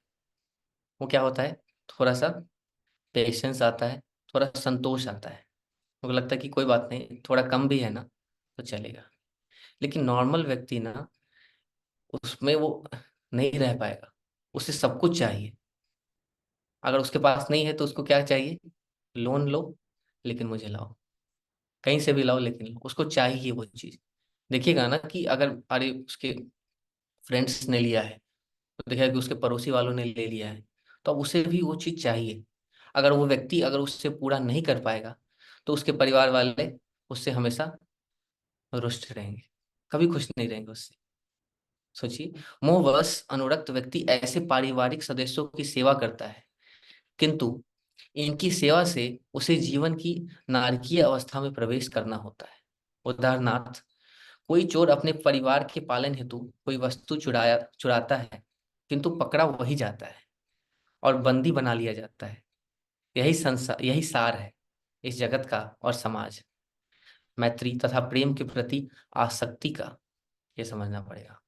वो क्या होता है? थोड़ा सा पेशेंस आता है, थोड़ा संतोष आता है। मुझे लगता है कि कोई बात नहीं, थोड़ा कम भी है ना तो चलेगा। लेकिन नॉर्मल व्यक्ति ना, उसमें वो नहीं रह पाएगा। उसे सब कुछ चाहिए। अगर उसके पास नहीं है तो उसको क्या चाहिए? लोन लो लेकिन मुझे लाओ, कहीं से भी लाओ लेकिन लो, उसको चाहिए वो चीज। देखिएगा ना कि अगर अरे उसके फ्रेंड्स ने लिया है, तो देखिएगा कि उसके पड़ोसी वालों ने ले लिया है, तो अब उसे भी वो चीज चाहिए। अगर वो व्यक्ति अगर उससे पूरा नहीं कर पाएगा, तो उसके परिवार वाले उससे हमेशा रुष्ट रहेंगे, कभी खुश नहीं रहेंगे उससे। सोचिए, मोहवश अनुरक्त व्यक्ति ऐसे पारिवारिक सदस्यों की सेवा करता है, किंतु इनकी सेवा से उसे जीवन की नारकीय अवस्था में प्रवेश करना होता है। उदाहरणार्थ, कोई चोर अपने परिवार के पालन हेतु कोई वस्तु चुराता है, किंतु पकड़ा वही जाता है और बंदी बना लिया जाता है। यही सार है इस जगत का और समाज, मैत्री तथा प्रेम के प्रति आसक्ति का। ये समझना पड़ेगा।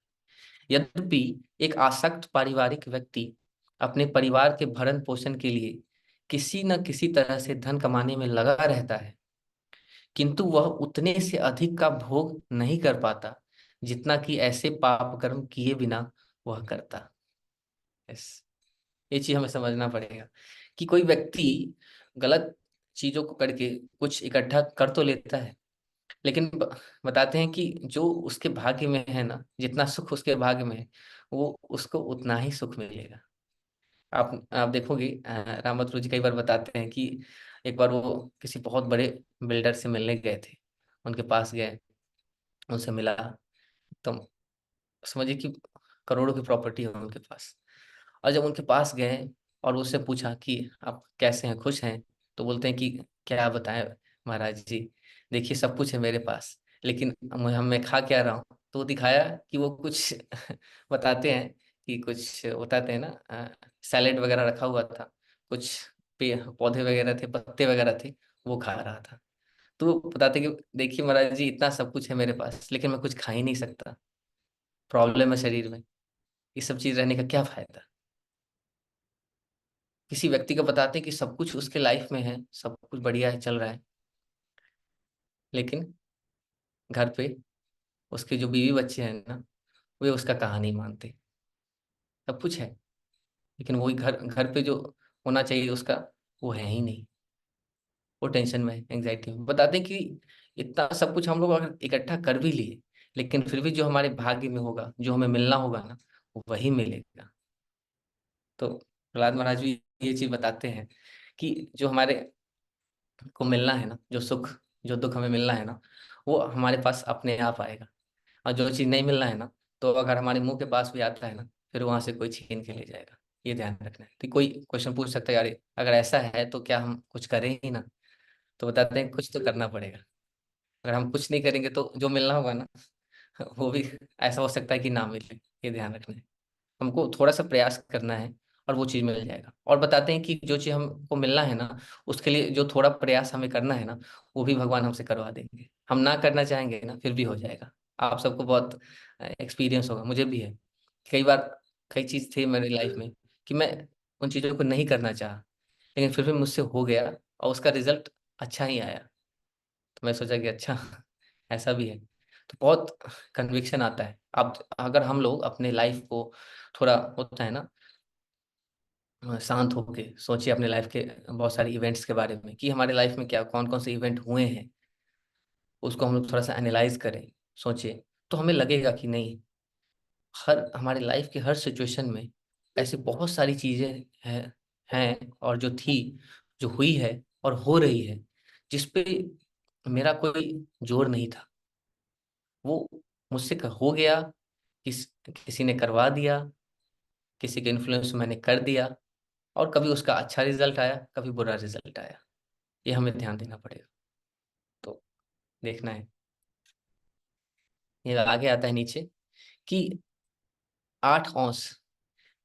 यद्यपि एक आसक्त पारिवारिक व्यक्ति अपने परिवार के भरण पोषण के लिए किसी न किसी तरह से धन कमाने में लगा रहता है, किंतु वह उतने से अधिक का भोग नहीं कर पाता जितना कि ऐसे पाप कर्म किए बिना वह करता। यस, ये चीज हमें समझना पड़ेगा कि कोई व्यक्ति गलत चीजों को करके कुछ इकट्ठा कर तो लेता है, लेकिन बताते हैं कि जो उसके भाग्य में है ना, जितना सुख उसके भाग्य में है, वो उसको उतना ही सुख मिलेगा। आप देखोगे, रामभद्र जी कई बार बताते हैं कि एक बार वो किसी बहुत बड़े बिल्डर से मिलने गए थे। उनके पास गए, उनसे मिला, तो समझिए कि करोड़ों की प्रॉपर्टी है उनके पास। और जब उनके पास गए और उससे पूछा कि आप कैसे हैं, खुश हैं, तो बोलते हैं कि क्या बताएं महाराज जी, देखिए सब कुछ है मेरे पास, लेकिन मैं खा क्या रहा हूँ। तो वो दिखाया कि वो कुछ बताते हैं कि कुछ बताते हैं ना, सैलेड वगैरह रखा हुआ था, कुछ पौधे वगैरह थे, पत्ते वगैरह थे, वो खा रहा था। तो वो बताते कि देखिए महाराज जी, इतना सब कुछ है मेरे पास, लेकिन मैं कुछ खा ही नहीं सकता, प्रॉब्लम है शरीर में, ये सब चीज रहने का क्या फायदा। किसी व्यक्ति को बताते हैं कि सब कुछ उसके लाइफ में है, सब कुछ बढ़िया है, चल रहा है, लेकिन घर पे उसके जो बीवी बच्चे हैं ना, वे उसका कहानी मानते। सब कुछ है, लेकिन वही घर घर पे जो होना चाहिए उसका, वो है ही नहीं। वो टेंशन में, एंग्जाइटी में। बताते हैं कि इतना सब कुछ हम लोग अगर इकट्ठा कर भी लिए, लेकिन फिर भी जो हमारे भाग्य में होगा, जो हमें मिलना होगा ना, वो वही मिलेगा। तो प्रहलाद महाराज भी ये चीज बताते हैं कि जो हमारे को मिलना है ना, जो सुख जो दुख हमें मिलना है ना, वो हमारे पास अपने आप आएगा। और जो चीज़ नहीं मिलना है ना, तो अगर हमारे मुंह के पास भी आता है ना, फिर वहां से कोई छीन के ले जाएगा। ये ध्यान रखना है। तो कोई क्वेश्चन पूछ सकता है, यार अगर ऐसा है तो क्या हम कुछ करें ही ना? तो बताते हैं कुछ तो करना पड़ेगा। अगर हम कुछ नहीं करेंगे तो जो मिलना होगा ना, वो भी ऐसा हो सकता है कि ना मिले। ये ध्यान रखना है। हमको थोड़ा सा प्रयास करना है और वो चीज़ मिल जाएगा। और बताते हैं कि जो चीज़ हमको मिलना है ना, उसके लिए जो थोड़ा प्रयास हमें करना है ना, वो भी भगवान हमसे करवा देंगे। हम ना करना चाहेंगे ना, फिर भी हो जाएगा। आप सबको बहुत एक्सपीरियंस होगा, मुझे भी है। कई बार कई चीज़ थी मेरी लाइफ में कि मैं उन चीज़ों को नहीं करना चाहा, लेकिन फिर भी मुझसे हो गया और उसका रिजल्ट अच्छा ही आया। तो मैं सोचा कि अच्छा, ऐसा भी है। तो बहुत कन्विक्शन आता है। अब अगर हम लोग अपने लाइफ को थोड़ा, होता है ना, शांत होके सोचिए अपने लाइफ के बहुत सारे इवेंट्स के बारे में कि हमारे लाइफ में क्या कौन कौन से इवेंट हुए हैं, उसको हम लोग थोड़ा सा एनालाइज करें, सोचें, तो हमें लगेगा कि नहीं, हर हमारे लाइफ के हर सिचुएशन में ऐसी बहुत सारी चीजें हैं और जो थी, जो हुई है और हो रही है, जिस पे मेरा कोई जोर नहीं था। वो मुझसे हो गया, किसी ने करवा दिया, किसी के इन्फ्लुएंस मैंने कर दिया, और कभी उसका अच्छा रिजल्ट आया, कभी बुरा रिजल्ट आया। ये हमें ध्यान देना पड़ेगा। तो देखना है। ये आगे आता है नीचे कि 8 औंस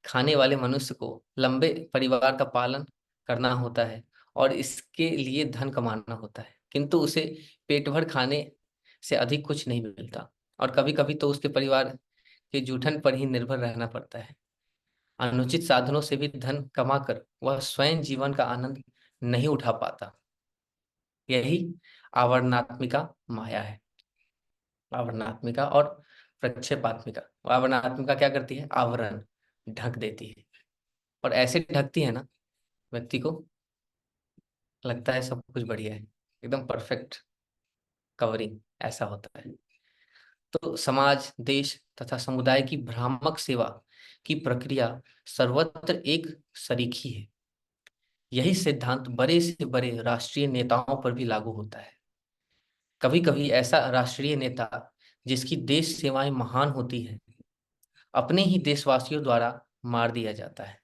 खाने वाले मनुष्य को लंबे परिवार का पालन करना होता है और इसके लिए धन कमाना होता है, किंतु उसे पेट भर खाने से अधिक कुछ नहीं मिलता, और कभी कभी तो उसके परिवार के जूठन पर ही निर्भर रहना पड़ता है। अनुचित साधनों से भी धन कमाकर वह स्वयं जीवन का आनंद नहीं उठा पाता। यही आवरणात्मिका माया है। आवरणात्मिका और प्रक्षेपात्मिका। आवरणात्मिका क्या करती है? आवरण, ढक देती है, और ऐसे ढकती है ना, व्यक्ति को लगता है सब कुछ बढ़िया है, एकदम परफेक्ट कवरिंग ऐसा होता है। तो समाज, देश तथा समुदाय की भ्रामक सेवा की प्रक्रिया सर्वत्र एक सरीखी है। यही सिद्धांत बड़े से बड़े राष्ट्रीय नेताओं पर भी लागू होता है। कभी कभी ऐसा राष्ट्रीय नेता जिसकी देश सेवाएं महान होती है, अपने ही देशवासियों द्वारा मार दिया जाता है।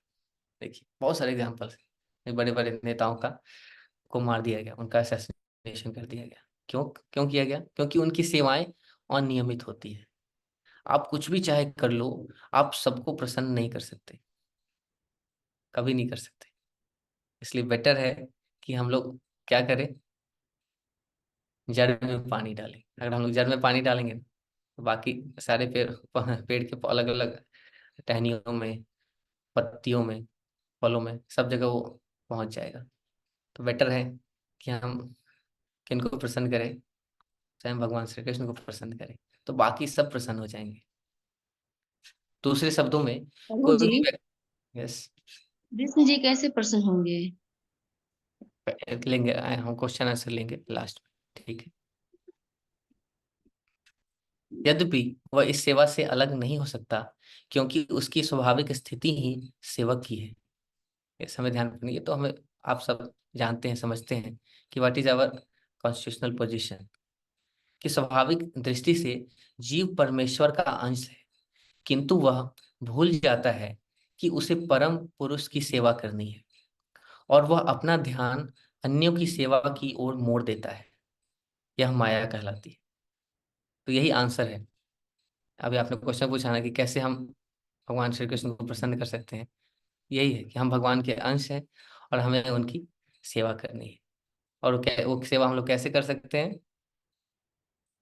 देखिए बहुत सारे एग्जाम्पल्स, बड़े बड़े नेताओं का को मार दिया गया, उनका असैसिनेशन कर दिया गया। क्यों क्यों किया गया? क्योंकि उनकी सेवाएं अनियमित होती है। आप कुछ भी चाहे कर लो, आप सबको प्रसन्न नहीं कर सकते, कभी नहीं कर सकते। इसलिए बेटर है कि हम लोग क्या करें, जड़ में पानी डालें। अगर हम लोग जड़ में पानी डालेंगे ना, तो बाकी सारे पेड़ के अलग अलग टहनियों में, पत्तियों में, फलों में, सब जगह वो पहुंच जाएगा। तो बेटर है कि हम किनको प्रसन्न करें, स्वयं भगवान श्री कृष्ण को प्रसन्न करें, तो बाकी सब प्रसन्न हो जाएंगे। दूसरे शब्दों में प्रभु कोई जी, भी व्यक्ति, यस, कृष्ण जी कैसे प्रसन्न होंगे? लेंगे, हम क्वेश्चन आंसर लेंगे लास्ट में, ठीक है। यद्यपि वह इस सेवा से अलग नहीं हो सकता, क्योंकि उसकी स्वाभाविक स्थिति ही सेवक की है। इस हमें ध्यान रखना, ये तो हमें आप सब जानते हैं, समझते हैं कि what is our constitutional position, कि स्वाभाविक दृष्टि से जीव परमेश्वर का अंश है, किंतु वह भूल जाता है कि उसे परम पुरुष की सेवा करनी है, और वह अपना ध्यान अन्यों की सेवा की ओर मोड़ देता है। यह माया कहलाती है। तो यही आंसर है। अभी आपने क्वेश्चन पूछा ना कि कैसे हम भगवान श्री कृष्ण को प्रसन्न कर सकते हैं। यही है कि हम भगवान के अंश हैं और हमें उनकी सेवा करनी है। और वो सेवा हम लोग कैसे कर सकते हैं?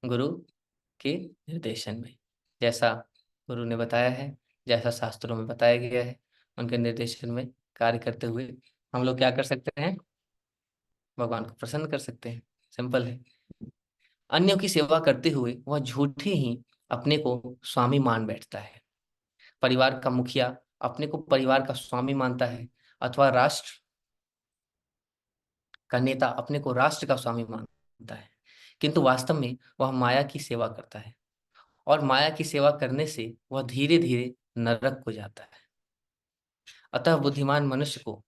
गुरु के निर्देशन में, जैसा गुरु ने बताया है, जैसा शास्त्रों में बताया गया है, उनके निर्देशन में कार्य करते हुए हम लोग क्या कर सकते हैं? भगवान को प्रसन्न कर सकते हैं। सिंपल है। अन्यों की सेवा करते हुए वह झूठे ही अपने को स्वामी मान बैठता है। परिवार का मुखिया अपने को परिवार का स्वामी मानता है, अथवा राष्ट्र का नेता अपने को राष्ट्र का स्वामी मानता है, किंतु वास्तव में वह माया की सेवा करता है, और माया की सेवा करने से वह धीरे धीरे नरक को जाता है। अतः बुद्धिमान मनुष्य को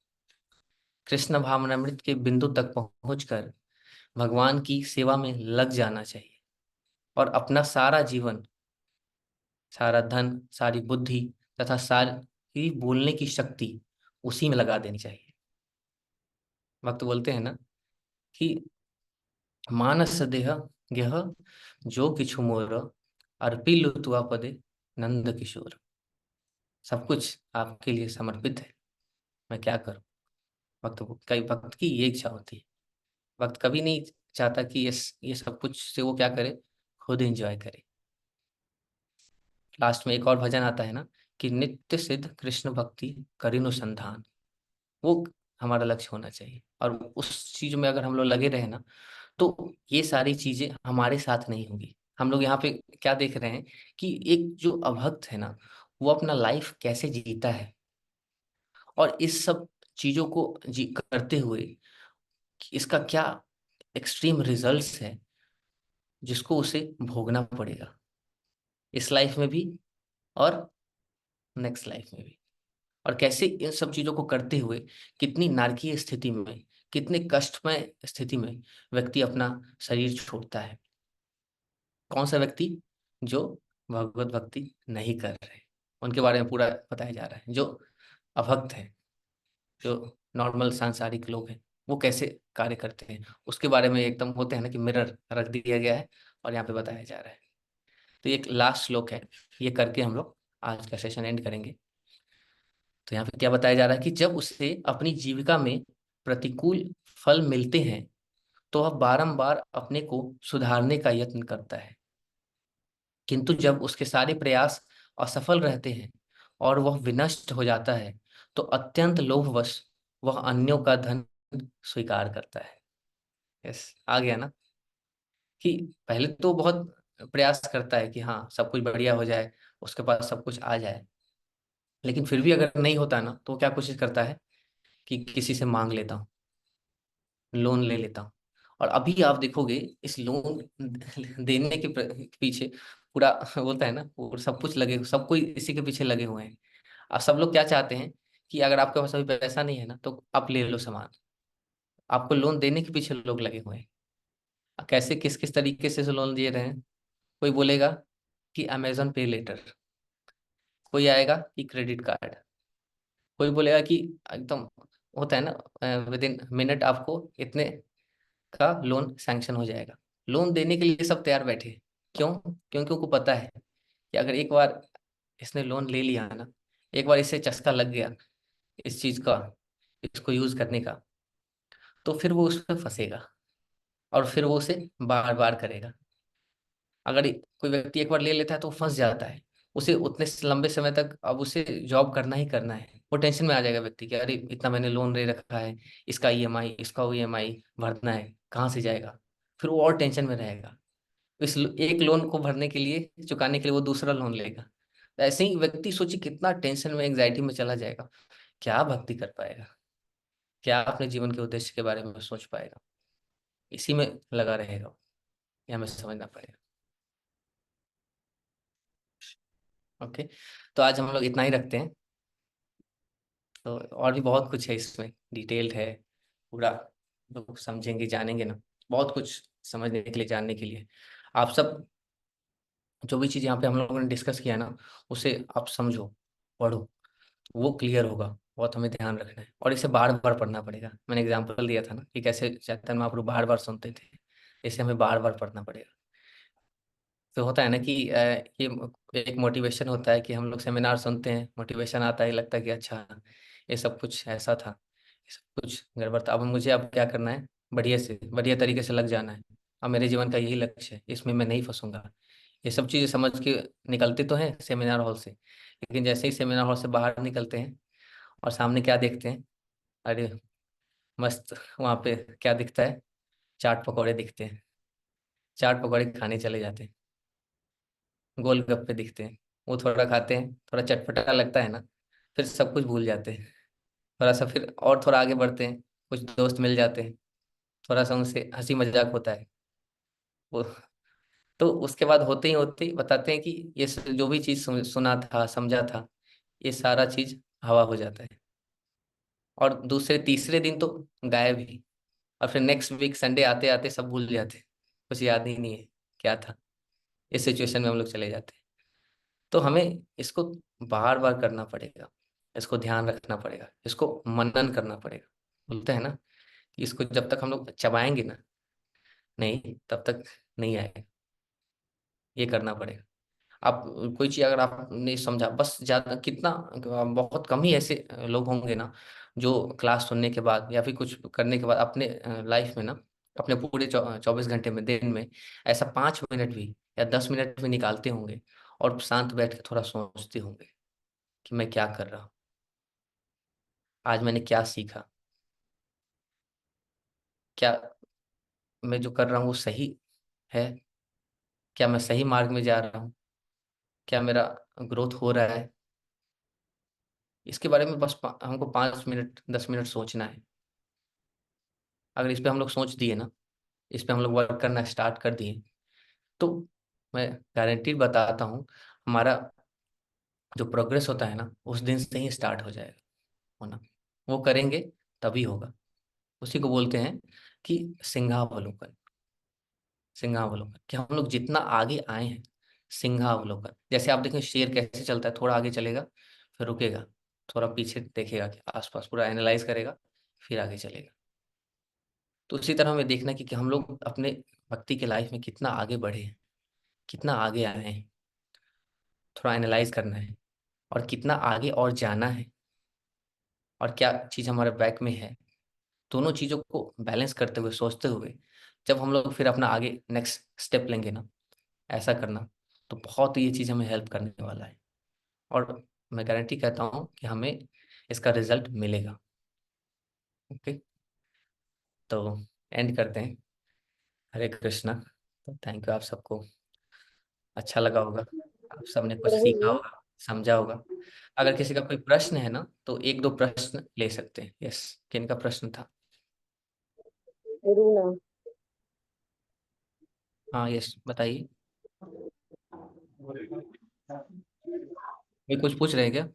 कृष्ण भावनामृत के बिंदु तक पहुंचकर भगवान की सेवा में लग जाना चाहिए, और अपना सारा जीवन, सारा धन, सारी बुद्धि तथा सारी बोलने की शक्ति उसी में लगा देनी चाहिए। भक्त बोलते हैं ना कि मानस देह यह जो किछु मोर, अर्पी लुत्वा पदे नंद किशोर। सब कुछ आपके लिए समर्पित है, मैं क्या करूं? भक्त की ये इच्छा होती है। भक्त कभी नहीं चाहता कि ये सब कुछ से वो क्या करे, खुद एंजॉय करे। लास्ट में एक और भजन आता है ना कि नित्य सिद्ध कृष्ण भक्ति करिनुसंधान। वो हमारा लक्ष्य होना चाहिए, और उस चीज में अगर हम लोग लगे रहे ना, तो ये सारी चीजें हमारे साथ नहीं होंगी। हम लोग यहाँ पे क्या देख रहे हैं कि एक जो अभक्त है ना, वो अपना लाइफ कैसे जीता है, और इस सब चीजों को जी करते हुए इसका क्या एक्सट्रीम रिजल्ट्स है, जिसको उसे भोगना पड़ेगा इस लाइफ में भी और नेक्स्ट लाइफ में भी। और कैसे इन सब चीजों को करते हुए कितनी नारकीय स्थिति में, कितने कष्टमय स्थिति में व्यक्ति अपना शरीर छोड़ता है। कौन सा व्यक्ति? जो भगवत भक्ति नहीं कर रहे, उनके बारे में पूरा बताया जा रहा है। जो अभक्त है, जो नॉर्मल सांसारिक लोग हैं, वो कैसे कार्य करते हैं, उसके बारे में एकदम होते हैं ना कि मिरर रख दिया गया है और यहाँ पे बताया जा रहा है। तो ये एक लास्ट श्लोक है, ये करके हम लोग आज का सेशन एंड करेंगे। तो यहाँ पे क्या बताया जा रहा है कि जब उसे अपनी जीविका में प्रतिकूल फल मिलते हैं, तो वह बारंबार अपने को सुधारने का यत्न करता है, किंतु जब उसके सारे प्रयास असफल रहते हैं और वह विनष्ट हो जाता है, तो अत्यंत लोभवश वह अन्यों का धन स्वीकार करता है। यस, आ गया ना, कि पहले तो बहुत प्रयास करता है कि हाँ सब कुछ बढ़िया हो जाए, उसके पास सब कुछ आ जाए, लेकिन फिर भी अगर नहीं होता ना, तो वो क्या कोशिश करता है कि किसी से मांग लेता हूँ, लोन ले लेता हूँ। और अभी आप देखोगे इस लोन देने के पीछे पूरा बोलता है ना, वो सब कुछ लगे, सब कोई इसी के पीछे लगे हुए हैं। अब सब लोग क्या चाहते हैं कि अगर आपके पास अभी पैसा नहीं है ना, तो आप ले लो सामान। आपको लोन देने के पीछे लोग लगे हुए हैं। कैसे, किस किस तरीके से लोन दे रहे हैं? कोई बोलेगा कि अमेजन पे लेटर, कोई आएगा कि क्रेडिट कार्ड, कोई बोलेगा कि एकदम होता है ना विद इन मिनट आपको इतने का लोन सैंक्शन हो जाएगा। लोन देने के लिए सब तैयार बैठे हैं। क्यों? क्योंकि उनको पता है कि अगर एक बार इसने लोन ले लिया ना, एक बार इसे चस्का लग गया इस चीज का, इसको यूज करने का, तो फिर वो उसमें फंसेगा और फिर वो उसे बार बार करेगा। अगर कोई व्यक्ति एक बार ले लेता है तो वो फंस जाता है, उसे उतने लंबे समय तक अब उसे जॉब करना ही करना है। वो टेंशन में आ जाएगा व्यक्ति कि अरे इतना मैंने लोन ले रखा है, इसका ईएमआई, इसका ईएमआई भरना है, कहाँ से जाएगा? फिर वो और टेंशन में रहेगा। इस एक लोन को भरने के लिए, चुकाने के लिए वो दूसरा लोन लेगा। तो ऐसे ही व्यक्ति सोचिए कितना टेंशन में, एंग्जाइटी में चला जाएगा, क्या भक्ति कर पाएगा, क्या अपने जीवन के उद्देश्य के बारे में सोच पाएगा, इसी में लगा रहेगा। ये हमें समझना पड़ेगा। ओके, तो आज हम लोग इतना ही रखते हैं। तो और भी बहुत कुछ है इसमें, डिटेल्ड है पूरा, लोग समझेंगे जानेंगे ना, बहुत कुछ समझने के लिए, जानने के लिए। आप सब जो भी चीज़ यहाँ पे हम लोगों ने डिस्कस किया ना, उसे आप समझो, पढ़ो, वो क्लियर होगा। बहुत हमें ध्यान रखना है और इसे बार बार पढ़ना पड़ेगा। मैंने एग्जांपल दिया था ना कि कैसे चैतन्य महाप्रभु बार बार सुनते थे, इसे हमें बार बार पढ़ना पड़ेगा। तो होता है ना कि ये एक मोटिवेशन होता है कि हम लोग सेमिनार सुनते हैं, मोटिवेशन आता है, लगता है कि अच्छा ये सब कुछ ऐसा था, ये सब कुछ गड़बड़ था, अब मुझे अब क्या करना है, बढ़िया से बढ़िया तरीके से लग जाना है। अब मेरे जीवन का यही लक्ष्य है, इसमें मैं नहीं फंसूंगा। ये सब चीज़ें समझ के निकलते तो हैं सेमिनार हॉल से, लेकिन जैसे ही सेमिनार हॉल से बाहर निकलते हैं और सामने क्या देखते हैं, अरे मस्त, वहाँ पे क्या दिखता है, चाट पकौड़े दिखते हैं, चाट पकौड़े खाने चले जाते हैं, गोलगप्पे दिखते हैं, वो थोड़ा खाते हैं, थोड़ा चटपटा लगता है ना, फिर सब कुछ भूल जाते हैं। थोड़ा सा फिर और थोड़ा आगे बढ़ते हैं, कुछ दोस्त मिल जाते हैं, थोड़ा सा उनसे हंसी मजाक होता है वो। तो उसके बाद होते ही बताते हैं कि ये जो भी चीज़ सुना था, समझा था, ये सारा चीज़ हवा हो जाता है। और दूसरे तीसरे दिन तो गायब ही। और फिर नेक्स्ट वीक संडे आते आते सब भूल जाते हैं, कुछ याद ही नहीं है क्या था। इस सिचुएशन में हम लोग चले जाते हैं। तो हमें इसको बार बार करना पड़ेगा, इसको ध्यान रखना पड़ेगा, इसको मनन करना पड़ेगा। बोलते हैं ना कि इसको जब तक हम लोग चबाएंगे ना, नहीं तब तक नहीं आएगा। ये करना पड़ेगा। आप कोई चीज अगर आपने समझा, बस ज्यादा कितना, बहुत कम ही ऐसे लोग होंगे ना जो क्लास सुनने के बाद या फिर कुछ करने के बाद अपने लाइफ में ना, अपने पूरे 24 घंटे में, दिन में ऐसा 5 मिनट भी या 10 मिनट भी निकालते होंगे और शांत बैठ के थोड़ा सोचते होंगे कि मैं क्या कर रहा हूँ, आज मैंने क्या सीखा, क्या मैं जो कर रहा हूँ वो सही है, क्या मैं सही मार्ग में जा रहा हूँ, क्या मेरा ग्रोथ हो रहा है। इसके बारे में बस हमको 5 मिनट 10 मिनट सोचना है। अगर इस पे हम लोग सोच दिए ना, इस पे हम लोग वर्क करना स्टार्ट कर दिए, तो मैं गारंटी बताता हूँ, हमारा जो प्रोग्रेस होता है ना, उस दिन से ही स्टार्ट हो जाएगा होना। वो करेंगे तभी होगा। उसी को बोलते हैं कि सिंहावलोकन। सिंहावलोकन कि हम लोग जितना आगे आए हैं, सिंहावलोकन। जैसे आप देखें शेर कैसे चलता है, थोड़ा आगे चलेगा, फिर रुकेगा, थोड़ा पीछे देखेगा कि आसपास पूरा एनालाइज करेगा, फिर आगे चलेगा। तो उसी तरह हमें देखना कि हम लोग अपने भक्ति के लाइफ में कितना आगे बढ़े हैं, कितना आगे आए हैं, थोड़ा एनालाइज करना है, और कितना आगे और जाना है, और क्या चीज़ हमारे बैक में है। दोनों चीज़ों को बैलेंस करते हुए, सोचते हुए जब हम लोग फिर अपना आगे नेक्स्ट स्टेप लेंगे ना, ऐसा करना, तो बहुत ये चीज़ हमें हेल्प करने वाला है। और मैं गारंटी कहता हूँ कि हमें इसका रिजल्ट मिलेगा। ओके, तो एंड करते हैं। हरे कृष्णा। तो थैंक यू आप सबको, अच्छा लगा होगा, आप सबने कुछ प्रभु सीखा जी, होगा, समझा होगा। अगर किसी का कोई प्रश्न है ना, तो एक दो प्रश्न ले सकते हैं। यस, किन का प्रश्न था? रूना। हाँ यस, बताइए। ये कुछ पूछ रहे हैं क्या?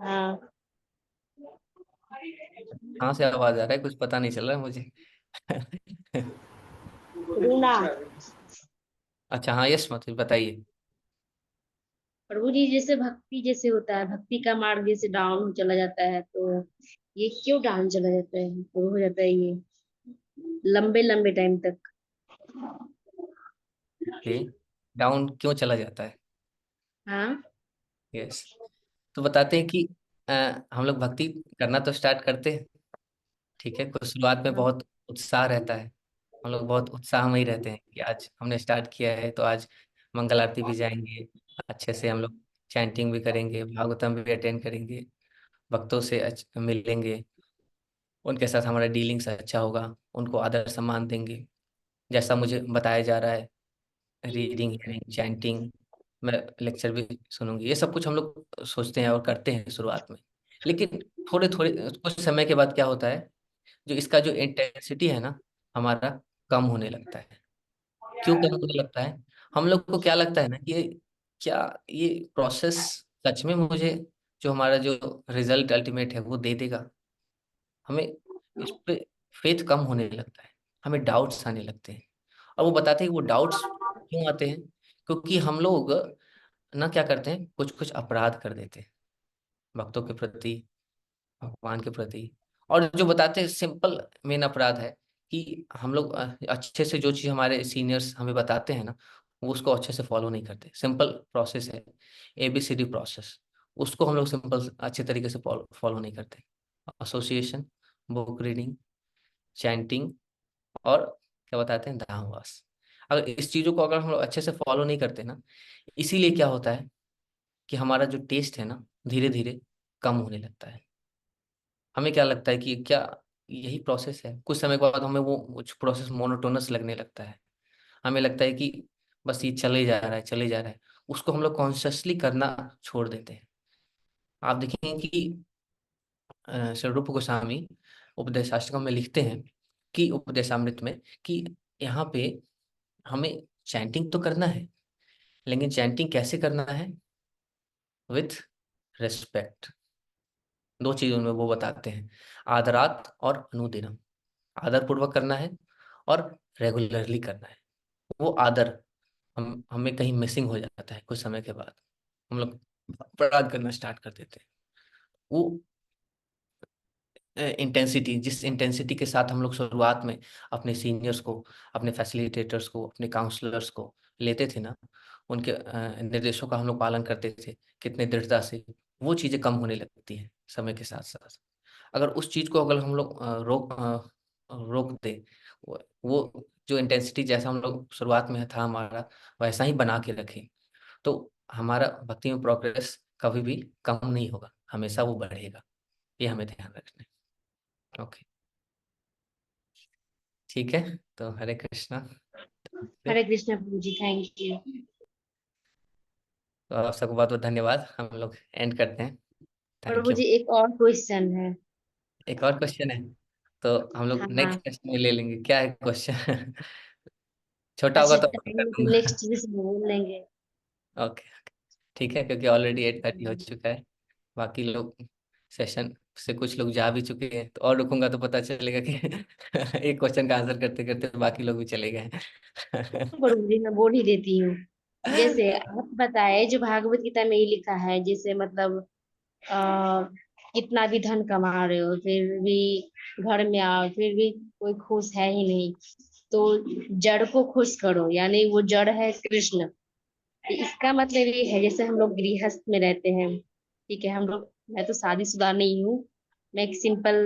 हाँ, कहाँ से आवाज आ रहा है, कुछ पता नहीं चल रहा है मुझे। रूना। अच्छा हाँ यस, मतलब बताइए। प्रभु जी, जैसे भक्ति जैसे होता है, भक्ति का मार्ग जैसे डाउन चला जाता है, तो ये क्यों डाउन चला जाता है, तो हो जाता है ये लंबे लंबे टाइम तक? ओके, डाउन क्यों चला जाता है? हाँ। यस, तो बताते हैं कि हम लोग भक्ति करना तो स्टार्ट करते हैं, ठीक है। कुछ शुरुआत में हाँ। बहुत उत्साह रहता है, हम लोग बहुत उत्साह में ही रहते हैं कि आज हमने स्टार्ट किया है तो आज मंगल आरती भी जाएंगे, अच्छे से हम लोग चैंटिंग भी करेंगे, भागवतम भी अटेंड करेंगे, भक्तों से मिलेंगे, उनके साथ हमारा डीलिंग्स अच्छा होगा, उनको आदर सम्मान देंगे, जैसा मुझे बताया जा रहा है, रीडिंग, हियरिंग, चैंटिंग, मैं लेक्चर भी सुनूंगी, ये सब कुछ हम लोग सोचते हैं और करते हैं शुरुआत में। लेकिन थोड़े थोड़े कुछ समय के बाद क्या होता है, जो इसका जो इंटेंसिटी है ना हमारा, कम होने लगता है। क्यों कम होने लगता है? हम लोग को क्या लगता है ना कि क्या ये प्रोसेस सच में मुझे जो हमारा जो रिजल्ट अल्टीमेट है वो दे देगा? हमें इस पे फेथ कम होने लगता है, हमें डाउट्स आने लगते हैं। और वो बताते हैं कि वो डाउट्स क्यों आते हैं, क्योंकि हम लोग ना क्या करते हैं, कुछ कुछ अपराध कर देते हैं भक्तों के प्रति, भगवान के प्रति। और जो बताते हैं सिंपल मेन अपराध है कि हम लोग अच्छे से जो चीज़ हमारे सीनियर्स हमें बताते हैं ना, वो उसको अच्छे से फॉलो नहीं करते। सिंपल प्रोसेस है, ABCD प्रोसेस, उसको हम लोग सिंपल अच्छे तरीके से फॉलो नहीं करते। एसोसिएशन, बुक रीडिंग, चैंटिंग, और क्या बताते हैं, धामवास। अगर इस चीज़ों को अगर हम लोग अच्छे से फॉलो नहीं करते ना, इसीलिए क्या होता है कि हमारा जो टेस्ट है ना धीरे धीरे कम होने लगता है। हमें क्या लगता है कि क्या यही प्रोसेस है, कुछ समय के बाद हमें वो कुछ प्रोसेस मोनोटोनस लगने लगता है। हमें लगता है कि बस ये चले जा रहा है, चले जा रहा है, उसको हम लोग कॉन्शियसली करना छोड़ देते हैं। आप देखेंगे कि श्री रूप गोस्वामी उपदेशाष्टकम में लिखते हैं कि उपदेशामृत में कि यहाँ पे हमें चैंटिंग तो करना है, लेकिन चैंटिंग कैसे करना है? With respect. दो चीजों में वो बताते हैं, आदरात और अनुदिनम। आदर पूर्वक करना है और रेगुलरली करना है। वो आदर हमें कहीं मिसिंग हो जाता है, कुछ समय के बाद हम लोग अपराध करना स्टार्ट कर देते हैं। वो इंटेंसिटी, जिस इंटेंसिटी के साथ हम लोग शुरुआत में अपने सीनियर्स को, अपने फैसिलिटेटर्स को, अपने काउंसलर्स को लेते थे ना, उनके निर्देशों का हम लोग पालन करते थे कितने दृढ़ता से, वो चीज़ें कम होने लगती हैं समय के साथ साथ। अगर उस चीज़ को अगर हम लोग रोक दे, वो जो इंटेंसिटी जैसा हम लोग शुरुआत में था हमारा, वैसा ही बना के रखें, तो हमारा भक्ति में प्रोग्रेस कभी भी कम नहीं होगा, हमेशा वो बढ़ेगा। ये हमें ध्यान रखना है। ओके, ठीक है, तो हरे कृष्णा। हरे कृष्णा प्रभु जी, थैंक यू। तो आप सबको बहुत बहुत धन्यवाद, हम लोग एंड करते हैं। Thank Prabhu you. जी, एक और क्वेश्चन है। एक और क्वेश्चन है, तो हम लोग हाँ। नेक्स्ट सेशन में ले लेंगे। क्या है क्वेश्चन? छोटा होगा अच्छा, तो मैं टाइम कर में तो दूंगा। नेक्स्ट में बोल लेंगे। ओके, ठीक है, क्योंकि ऑलरेडी 8:30 हो चुका है, बाकी लोग सेशन से कुछ लोग जा भी चुके हैं, तो और रुकूंगा तो पता चलेगा कि एक क्वेश्चन का आंसर करते करते बाकी लोग भी चले गए हैं। प्रभु जी, मैं बोल ही देती हूँ। जैसे आप बताए, जो भागवत गीता में ही लिखा है, जैसे मतलब आ, कितना भी धन कमा रहे हो फिर भी घर में आओ फिर भी कोई खुश है ही नहीं, तो जड़ को खुश करो, यानी वो जड़ है कृष्ण। तो इसका मतलब ये है, जैसे हम लोग गृहस्थ में रहते हैं, ठीक है, हम लोग, मैं तो शादीशुदा नहीं हूँ, मैं एक सिंपल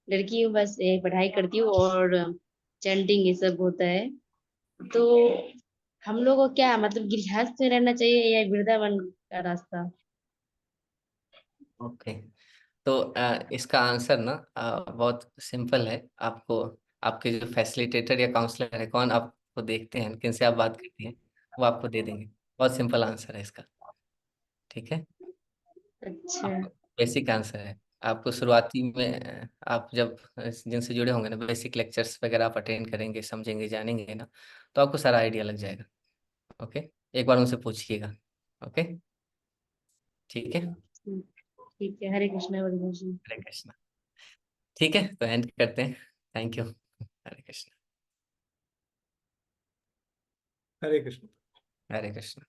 लड़की हूँ, बस यही पढ़ाई करती हूँ और चैंटिंग ये सब होता है। तो हम लोग को क्या मतलब गृहस्थ में रहना चाहिए या वृंदावन का रास्ता? ओके। तो इसका आंसर ना बहुत सिंपल है। आपको आपके जो फैसिलिटेटर या काउंसलर है, कौन आपको देखते हैं, किन से आप बात करती हैं, वो आपको दे देंगे। बहुत सिंपल आंसर है इसका। ठीक है। अच्छा। आपको बेसिक आंसर है। आपको शुरुआती में आप जब जिनसे जुड़े होंगे ना, बेसिक लेक्चर्स वगैरह आप अटेंड करेंगे, समझेंगे, जानेंगे ना, तो आपको सारा आइडिया लग जाएगा। ओके। एक बार उनसे पूछिएगा। ओके। ठीक है। ठीक है, हरे कृष्णा वरदान जी। हरे कृष्णा। ठीक है, तो एंड करते हैं। Thank you. Hare Krishna. Hare Krishna. Hare Krishna.